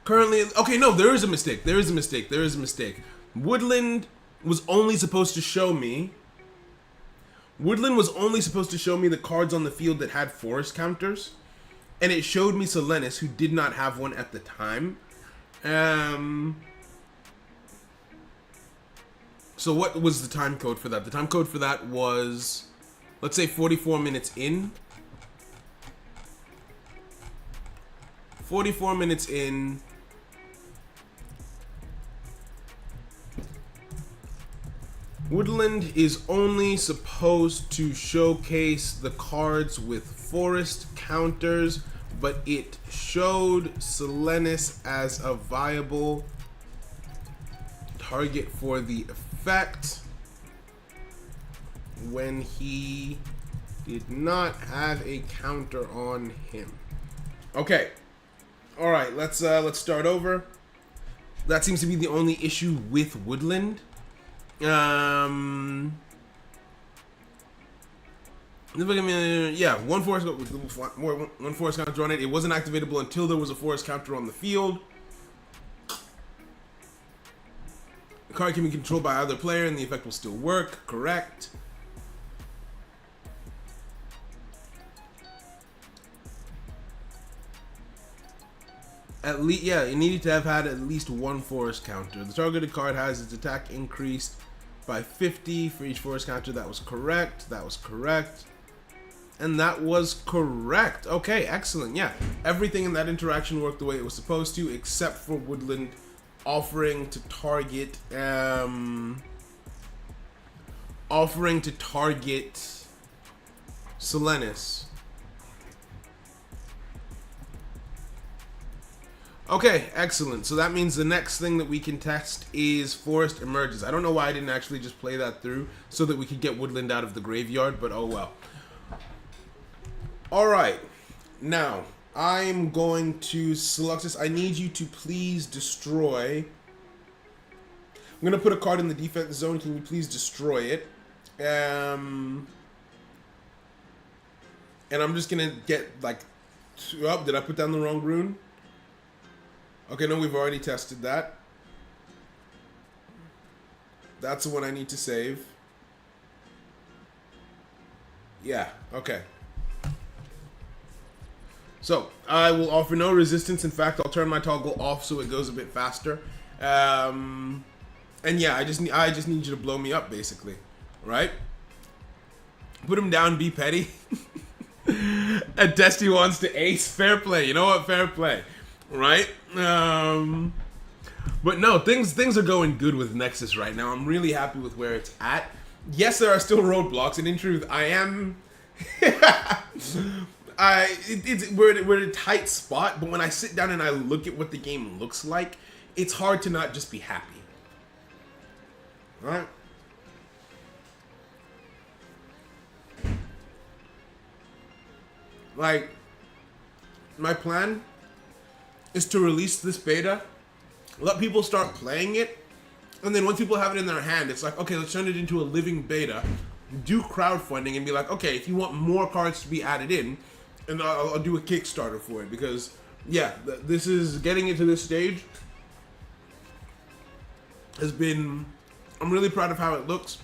Currently, okay, no, there is a mistake. There is a mistake. There is a mistake. Woodland was only supposed to show me. Woodland was only supposed to show me the cards on the field that had force counters, and it showed me Selenis, who did not have one at the time. So what was the time code for that? The time code for that was, let's say 44 minutes in. 44 minutes in. Woodland is only supposed to showcase the cards with forest counters, but it showed Selenis as a viable target for the effect when he did not have a counter on him. Okay. All right, let's start over. That seems to be the only issue with Woodland. Yeah, one force counter on it. It wasn't activatable until there was a force counter on the field. The card can be controlled by either player and the effect will still work. Correct. At least, yeah, it needed to have had at least one force counter. The targeted card has its attack increased by 50 for each force counter. That was correct. That was correct. And that was correct. Okay, excellent. Yeah, everything in that interaction worked the way it was supposed to, except for Woodland offering to target Selenis. Okay, excellent. So that means the next thing that we can test is Forest Emerges. I don't know why I didn't actually just play that through so that we could get Woodland out of the graveyard, but oh well. Alright, now, I'm going to Seluxus. I need you to please destroy. I'm going to put a card in the defense zone. Can you please destroy it? And I'm just going to get, like, oh, did I put down the wrong rune? Okay, no, we've already tested that. That's the one I need to save. Yeah, okay. So, I will offer no resistance. In fact, I'll turn my toggle off so it goes a bit faster. And yeah, I just need you to blow me up, basically. Right? Put him down, be petty. And Dusty wants to ace. Fair play. You know what? Fair play. Right? But no, things are going good with Nexus right now. I'm really happy with where it's at. Yes, there are still roadblocks, and in truth, I am... we're in a tight spot, but when I sit down and I look at what the game looks like, it's hard to not just be happy. Right? Like, my plan is to release this beta, let people start playing it, and then once people have it in their hand, it's like, okay, let's turn it into a living beta, do crowdfunding, and be like, okay, if you want more cards to be added in, and I'll do a Kickstarter for it, because, yeah, this is, getting it to this stage has been, I'm really proud of how it looks,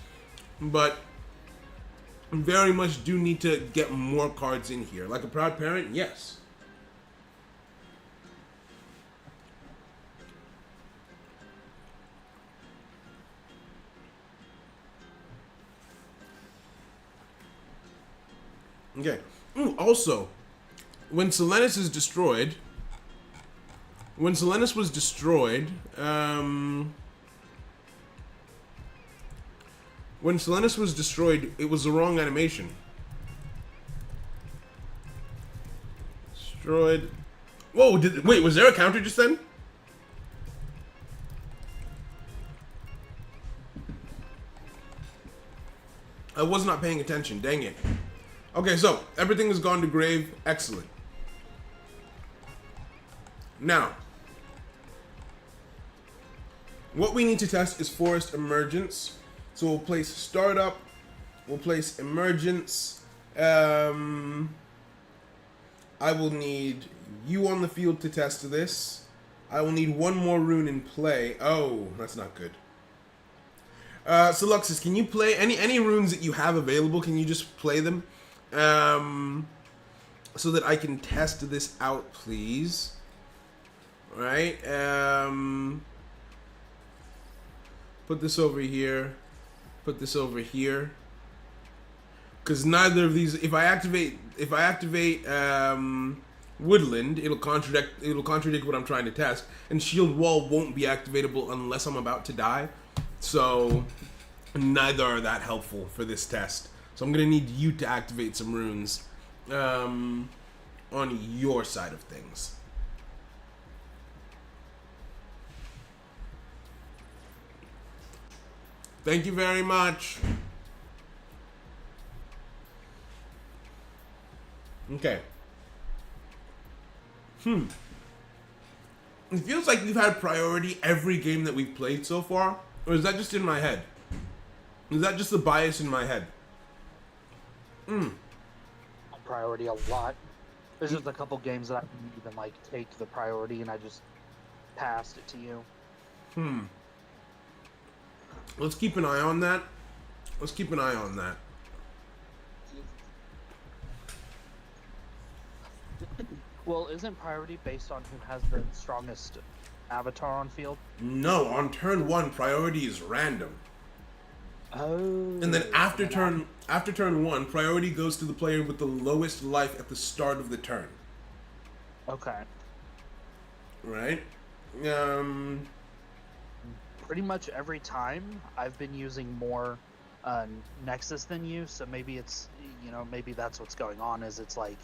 but very much do need to get more cards in here. Like a proud parent, yes. Okay. Ooh, also, when Selenis is destroyed, when Selenis was destroyed, when Selenis was destroyed, it was the wrong animation. Destroyed. Whoa! Wait, was there a counter just then? I was not paying attention. Dang it. Okay, so everything has gone to grave. Excellent. Now, what we need to test is Forest Emergence. So we'll place Startup. We'll place Emergence. I will need you on the field to test this. I will need one more rune in play. Oh, that's not good. So Luxus, can you play any runes that you have available? Can you just play them, so that I can test this out, please? All right. Put this over here. Put this over here. Because neither of these, if I activate Woodland, it'll contradict what I'm trying to test, and Shield Wall won't be activatable unless I'm about to die. So neither are that helpful for this test. So I'm gonna need you to activate some runes on your side of things. Thank you very much. Okay. It feels like we've had priority every game that we've played so far. Or is that just in my head? Is that just the bias in my head? Priority a lot. There's just a couple games that I didn't even like take the priority, and I just passed it to you. Let's keep an eye on that. Let's keep an eye on that. Well, isn't priority based on who has the strongest avatar on field? No, on turn 1, priority is random. Oh. And then after turn 1, priority goes to the player with the lowest life at the start of the turn. Okay. Right? Pretty much every time I've been using more Nexus than you, so maybe it's, maybe that's what's going on, is it's like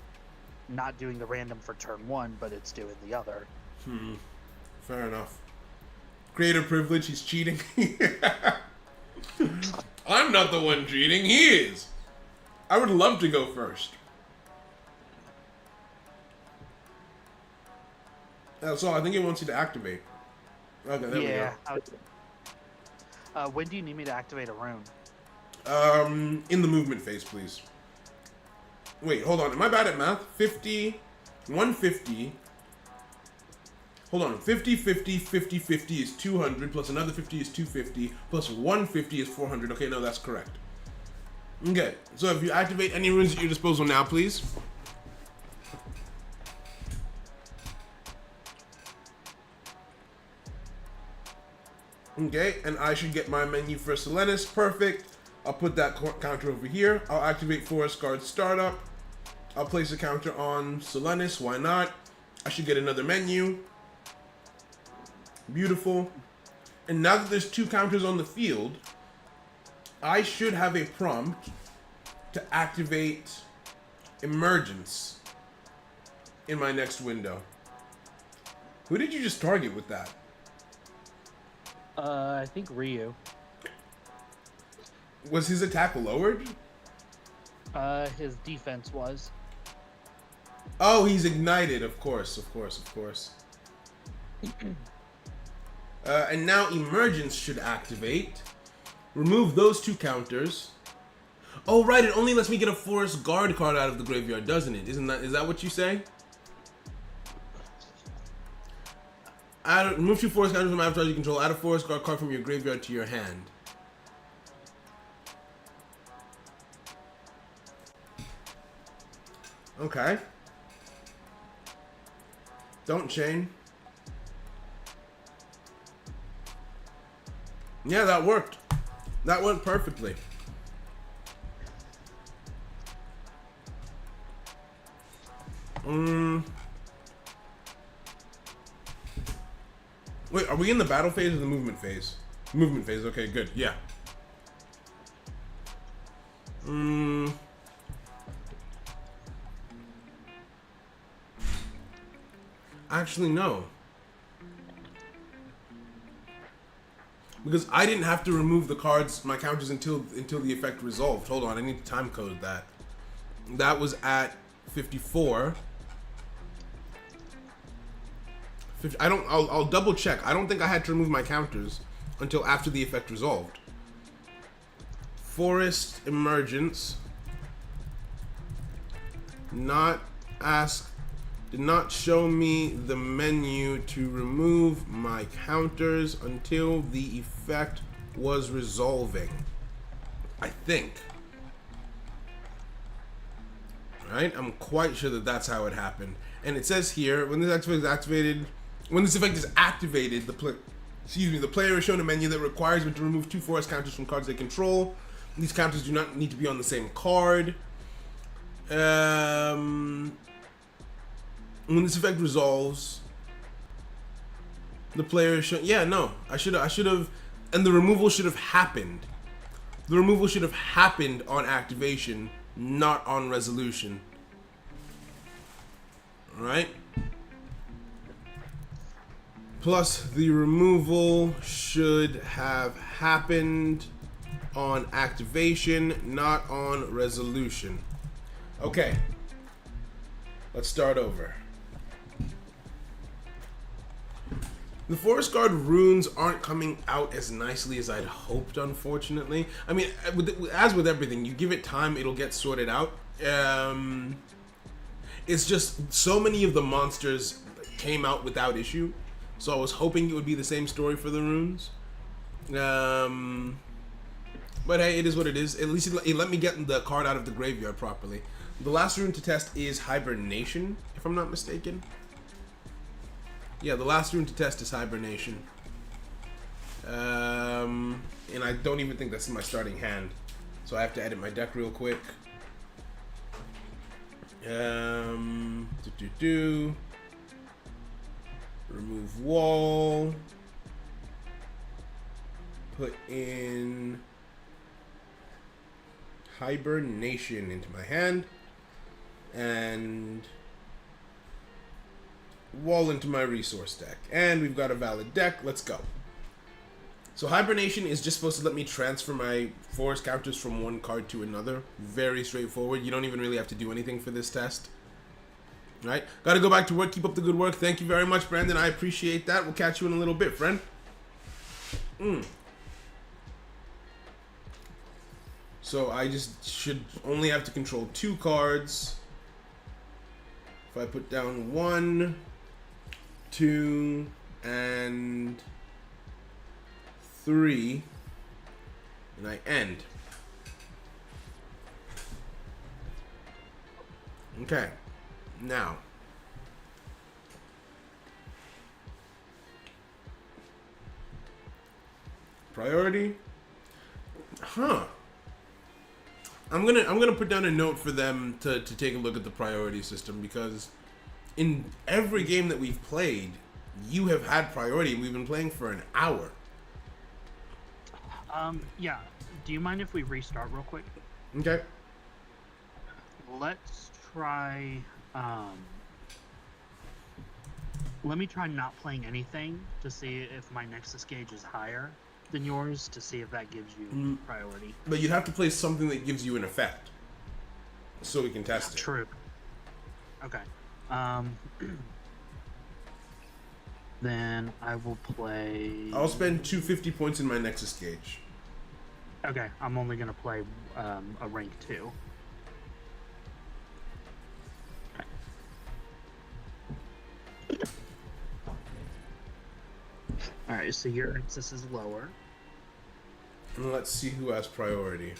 not doing the random for turn 1, but it's doing the other. Fair enough. Creator privilege, he's cheating. I'm not the one cheating, he is. I would love to go first. So I think it wants you to activate. Okay, there we go. When do you need me to activate a rune? In the movement phase, please. Wait, hold on. Am I bad at math? 50, 150. Hold on. 50, 50, 50, 50 is 200, plus another 50 is 250, plus 150 is 400. Okay, no, that's correct. Okay, so if you activate any runes at your disposal now, please. Okay, and I should get my menu for Selenis. Perfect. I'll put that counter over here. I'll activate Forest Guard Startup. I'll place a counter on Selenis. Why not? I should get another menu. Beautiful. And now that there's 2 counters on the field, I should have a prompt to activate Emergence in my next window. Who did you just target with that? I think Ryu. Was his attack lowered? His defense was. Oh, he's ignited, of course. And now Emergence should activate. Remove those 2 counters. Oh, right, it only lets me get a Forest Guard card out of the graveyard, doesn't it? Is that what you say? Remove 2 Forest counters from avatar you control. Add a Forest Guard card from your graveyard to your hand. Okay. Don't chain. Yeah, that worked. That went perfectly. Wait, are we in the battle phase or the movement phase? Movement phase. Okay, good. Yeah. Actually, no. Because I didn't have to remove the cards, my counters, until the effect resolved. Hold on, I need to time code that. That was at 54. I'll double check. I don't think I had to remove my counters until after the effect resolved. Forest Emergence. Did not show me the menu to remove my counters until the effect was resolving. I think. Right? I'm quite sure that that's how it happened. And it says here, when this effect is activated, the player is shown a menu that requires them to remove 2 forest counters from cards they control. These counters do not need to be on the same card. When this effect resolves, the player should. Yeah, no, I should have, and the removal should have happened. The removal should have happened on activation, not on resolution. All right. Plus, the removal should have happened on activation, not on resolution. Okay. Let's start over. The Forest Guard runes aren't coming out as nicely as I'd hoped, unfortunately. I mean, as with everything, you give it time, it'll get sorted out. It's just so many of the monsters came out without issue, so I was hoping it would be the same story for the runes. But hey, it is what it is. At least it let me get the card out of the graveyard properly. The last rune to test is Hibernation, if I'm not mistaken. Yeah, the last rune to test is Hibernation. And I don't even think that's in my starting hand. So I have to edit my deck real quick. Remove wall. Put in Hibernation into my hand. And wall into my resource deck. And we've got a valid deck. Let's go. So Hibernation is just supposed to let me transfer my forest counters from one card to another. Very straightforward. You don't even really have to do anything for this test. Right? Gotta go back to work. Keep up the good work. Thank you very much, Brandon. I appreciate that. We'll catch you in a little bit, friend. So I just should only have to control 2 cards. If I put down 1, 2, and 3, and I end. Okay, now. Priority. Huh. I'm gonna put down a note for them to take a look at the priority system, because in every game that we've played, you have had priority. We've been playing for an hour. Yeah. Do you mind if we restart real quick? Okay. Let's try, let me try not playing anything to see if my Nexus gauge is higher than yours, to see if that gives you priority. But you'd have to play something that gives you an effect, so we can test it. True. Okay. Then I will play... I'll spend 250 points in my Nexus gauge. Okay, I'm only going to play a rank 2. Alright, so your Nexus is lower. And let's see who has priority.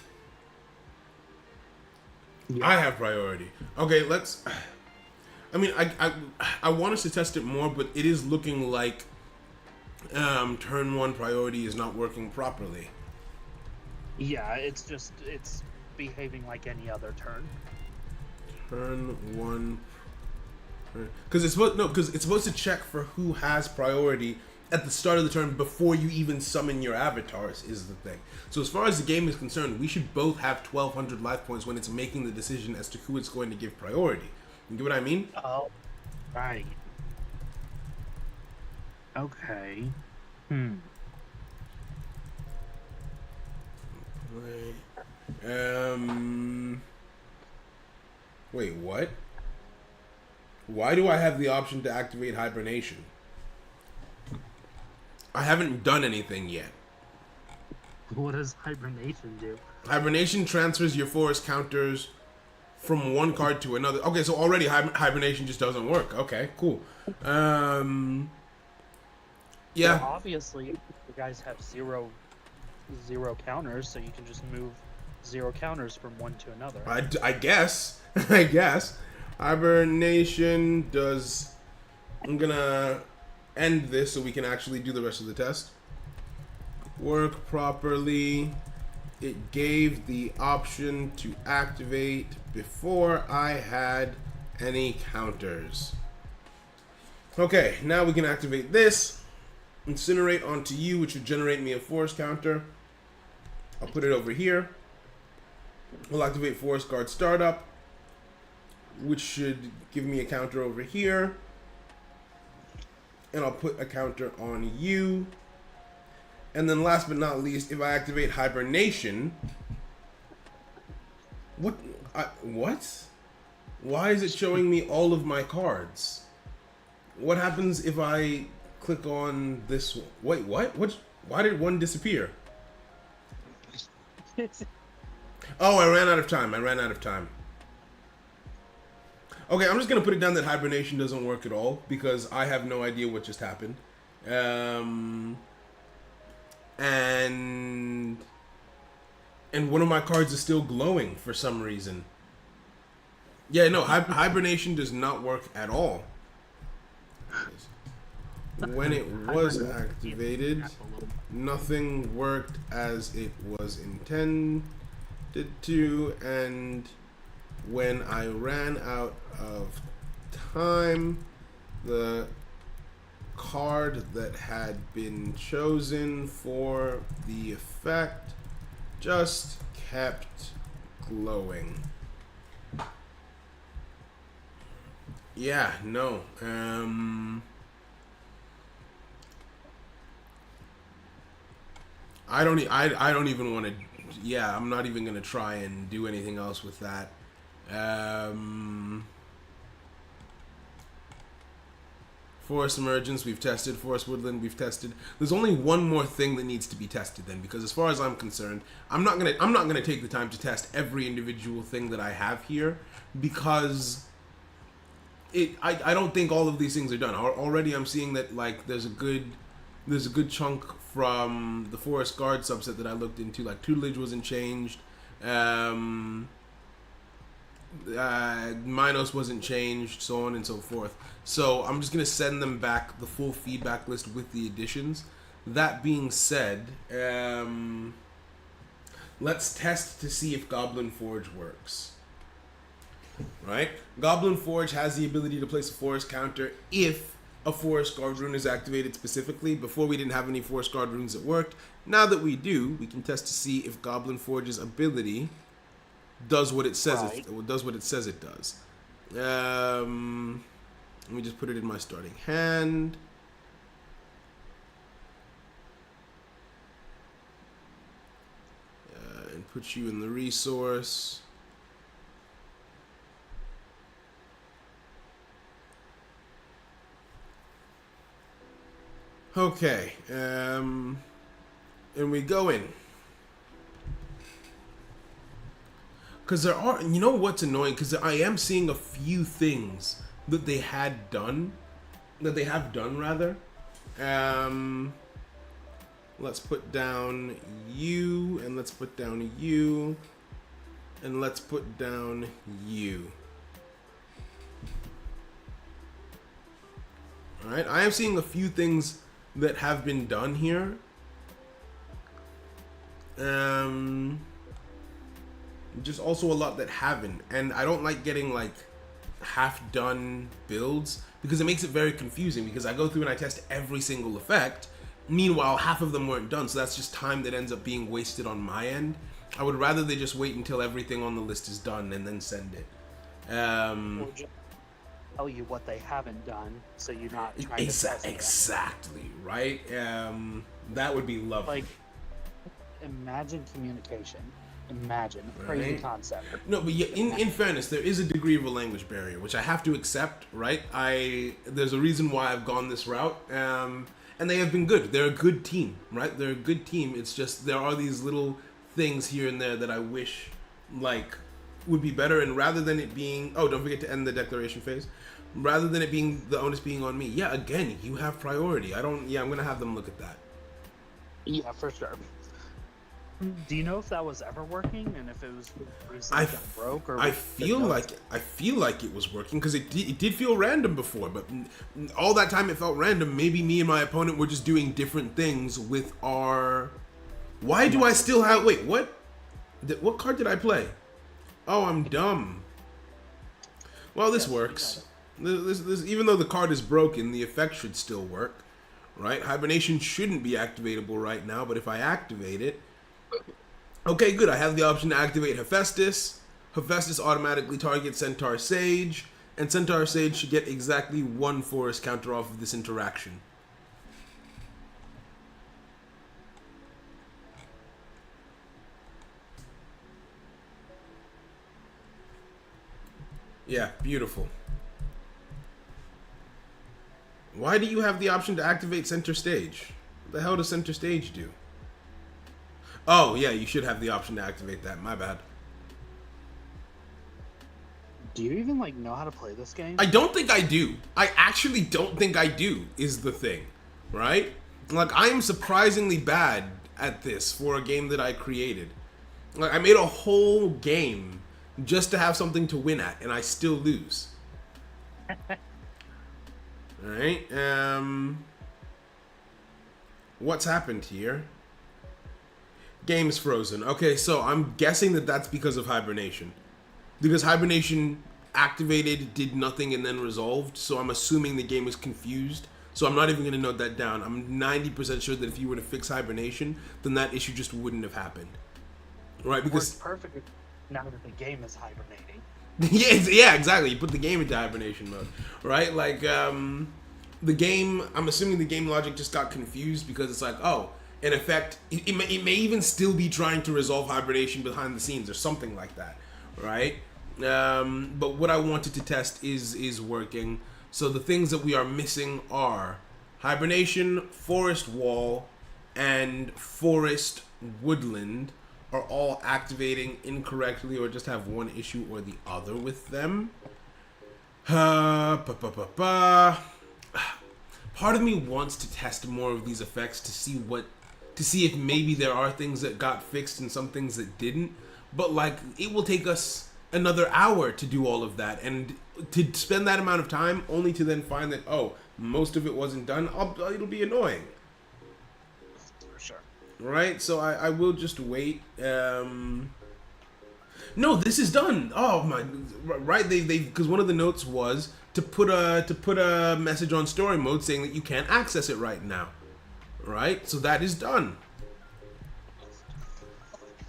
Yeah. I have priority. Okay, let's... I mean, I want us to test it more, but it is looking like turn 1 priority is not working properly. Yeah, it's behaving like any other turn. Turn 1 Because it's supposed to check for who has priority at the start of the turn before you even summon your avatars is the thing. So as far as the game is concerned, we should both have 1,200 life points when it's making the decision as to who it's going to give priority. You get what I mean? Oh, right. Okay. Wait, what? Why do I have the option to activate hibernation? I haven't done anything yet. What does hibernation do? Hibernation transfers your forest counters from one card to another. Okay, so already hibernation just doesn't work. Okay, cool. Yeah. So obviously, you guys have zero counters, so you can just move 0 counters from one to another. I guess. I guess. Hibernation does... I'm gonna end this so we can actually do the rest of the test. Work properly. It gave the option to activate before I had any counters. Okay, now we can activate this. Incinerate onto you, which would generate me a forest counter. I'll put it over here. We'll activate Forest Guard Startup, which should give me a counter over here. And I'll put a counter on you. And then last but not least, if I activate Hibernation... What? Why is it showing me all of my cards? What happens if I click on this one? Wait, what? Why did one disappear? Oh, I ran out of time. Okay, I'm just going to put it down that Hibernation doesn't work at all because I have no idea what just happened. And one of my cards is still glowing for some reason. Yeah, no, Hibernation does not work at all. When it was activated, nothing worked as it was intended to, and when I ran out of time, the card that had been chosen for the effect just kept glowing. Yeah, no. I don't even want to. Yeah, I'm not even gonna try and do anything else with that. Forest Emergence, we've tested. Forest Woodland, we've tested. There's only one more thing that needs to be tested then, because as far as I'm concerned, I'm not gonna take the time to test every individual thing that I have here, because I don't think all of these things are done. Already I'm seeing that like there's a good chunk from the Forest Guard subset that I looked into. Like tutelage wasn't changed. Minos wasn't changed, so on and so forth. So I'm just going to send them back the full feedback list with the additions. That being said, let's test to see if Goblin Forge works. Right? Goblin Forge has the ability to place a forest counter if a Forest Guard rune is activated specifically. Before we didn't have any Forest Guard runes that worked. Now that we do, we can test to see if Goblin Forge's ability does what it says it does. Let me just put it in my starting hand. And put you in the resource. Okay, and we go in. Because there are, you know what's annoying? Because I am seeing a few things that they have done rather. Let's put down you, and let's put down you, and let's put down you. Alright, I am seeing a few things that have been done here. Just also a lot that haven't, and I don't like getting like half-done builds because it makes it very confusing because I go through and I test every single effect. Meanwhile, half of them weren't done, so that's just time that ends up being wasted on my end. I would rather they just wait until everything on the list is done and then send it. Or just tell you what they haven't done, so you're not trying to test it. Exactly, right? That would be lovely. Like, imagine communication. Imagine. Crazy Right. concept. No, but yeah, in fairness, there is a degree of a language barrier, which I have to accept, right? There's a reason why I've gone this route, and they have been good. They're a good team, right? They're a good team. It's just there are these little things here and there that I wish, like, would be better. And rather than it being, oh, don't forget to end the declaration phase. Rather than it being the onus being on me, yeah, again, you have priority. I'm gonna have them look at that. Yeah, for sure. Do you know if that was ever working, and if it was I recently got broke, or I feel like it was working because it did feel random before, but all that time it felt random. Maybe me and my opponent were just doing different things with our. Why do I still have? Wait, what? What card did I play? Oh, I'm dumb. Well, this works. This, even though the card is broken, the effect should still work, right? Hibernation shouldn't be activatable right now, but if I activate it. Okay, good. I have the option to activate Hephaestus. Hephaestus automatically targets Centaur Sage, and Centaur Sage should get exactly one forest counter off of this interaction. Yeah, beautiful. Why do you have the option to activate Center Stage? What the hell does Center Stage do? Oh, yeah, you should have the option to activate that. My bad. Do you even like know how to play this game? I don't think I do. I actually don't think I do, is the thing. Right? Like, I am surprisingly bad at this for a game that I created. Like, I made a whole game just to have something to win at, and I still lose. Alright, what's happened here? Game's frozen. Okay, so I'm guessing that that's because of Hibernation. Because Hibernation activated, did nothing, and then resolved, so I'm assuming the game is confused. So I'm not even going to note that down. I'm 90% sure that if you were to fix Hibernation, then that issue just wouldn't have happened. Right, because... It works perfect now that the game is hibernating. yeah, exactly. You put the game into hibernation mode, right? Like, the game, I'm assuming the game logic just got confused because it's like, oh, in effect, it may even still be trying to resolve hibernation behind the scenes or something like that, right? But what I wanted to test is working. So the things that we are missing are hibernation, forest wall, and forest woodland are all activating incorrectly or just have one issue or the other with them. Part of me wants to test more of these effects to see if maybe there are things that got fixed and some things that didn't. But like, it will take us another hour to do all of that, and to spend that amount of time only to then find that, oh, most of it wasn't done, it'll be annoying. For sure. Right, so I will just wait. No, this is done. Oh my! Right, they because one of the notes was to put a message on story mode saying that you can't access it right now. Right, so that is done.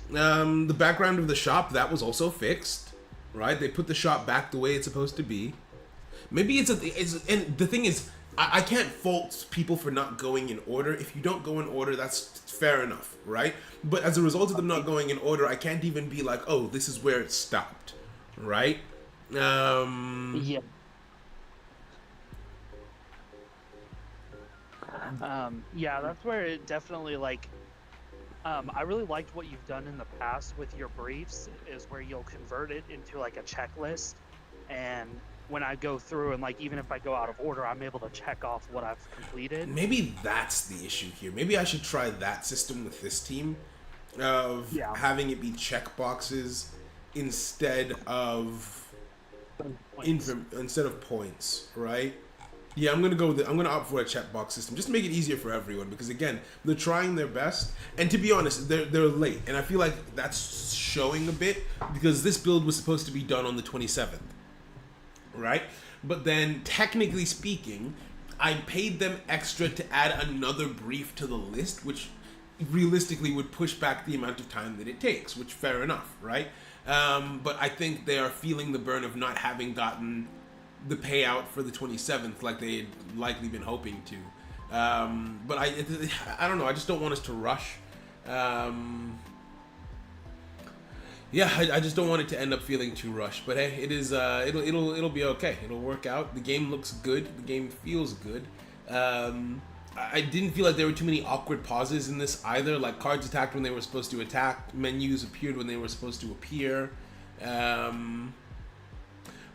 The background of the shop, that was also fixed. Right, they put the shop back the way it's supposed to be. Maybe and the thing is, I can't fault people for not going in order. If you don't go in order, that's fair enough, right? But as a result of them not going in order, I can't even be like, oh, this is where it stopped, right? Yeah. Yeah, that's where it definitely like. I really liked what you've done in the past with your briefs, is where you'll convert it into like a checklist, and when I go through and like, even if I go out of order, I'm able to check off what I've completed. Maybe that's the issue here. Maybe I should try that system with this team of having it be check boxes instead of points, right? Yeah, I'm gonna opt for a checkbox system just to make it easier for everyone, because again, they're trying their best, and to be honest, they're late, and I feel like that's showing a bit because this build was supposed to be done on the 27th, right? But then, technically speaking, I paid them extra to add another brief to the list, which realistically would push back the amount of time that it takes, which fair enough, right? But I think they are feeling the burn of not having gotten the payout for the 27th like they had likely been hoping to. But I don't know. I just don't want us to rush. Yeah, I just don't want it to end up feeling too rushed. But hey, it is. It'll be okay. It'll work out. The game looks good. The game feels good. I didn't feel like there were too many awkward pauses in this either. Like cards attacked when they were supposed to attack. Menus appeared when they were supposed to appear.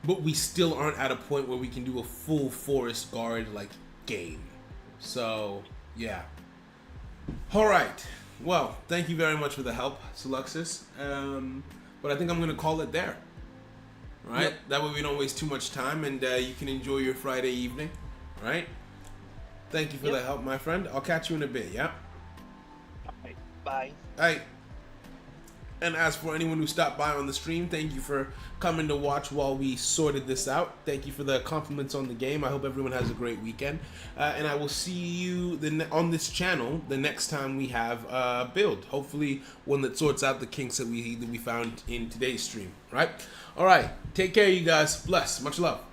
But we still aren't at a point where we can do a full Forest Guard like game. So yeah. All right. Well, thank you very much for the help, Seluxus. But I think I'm gonna call it there. Right? Yep. That way we don't waste too much time, and you can enjoy your Friday evening. Right? Thank you for the help, my friend. I'll catch you in a bit. Yeah. All right. Bye. All right. And as for anyone who stopped by on the stream, thank you for coming to watch while we sorted this out. Thank you for the compliments on the game. I hope everyone has a great weekend. And I will see you on this channel the next time we have a build. Hopefully one that sorts out the kinks that we found in today's stream. Right? All right. Take care, you guys. Bless. Much love.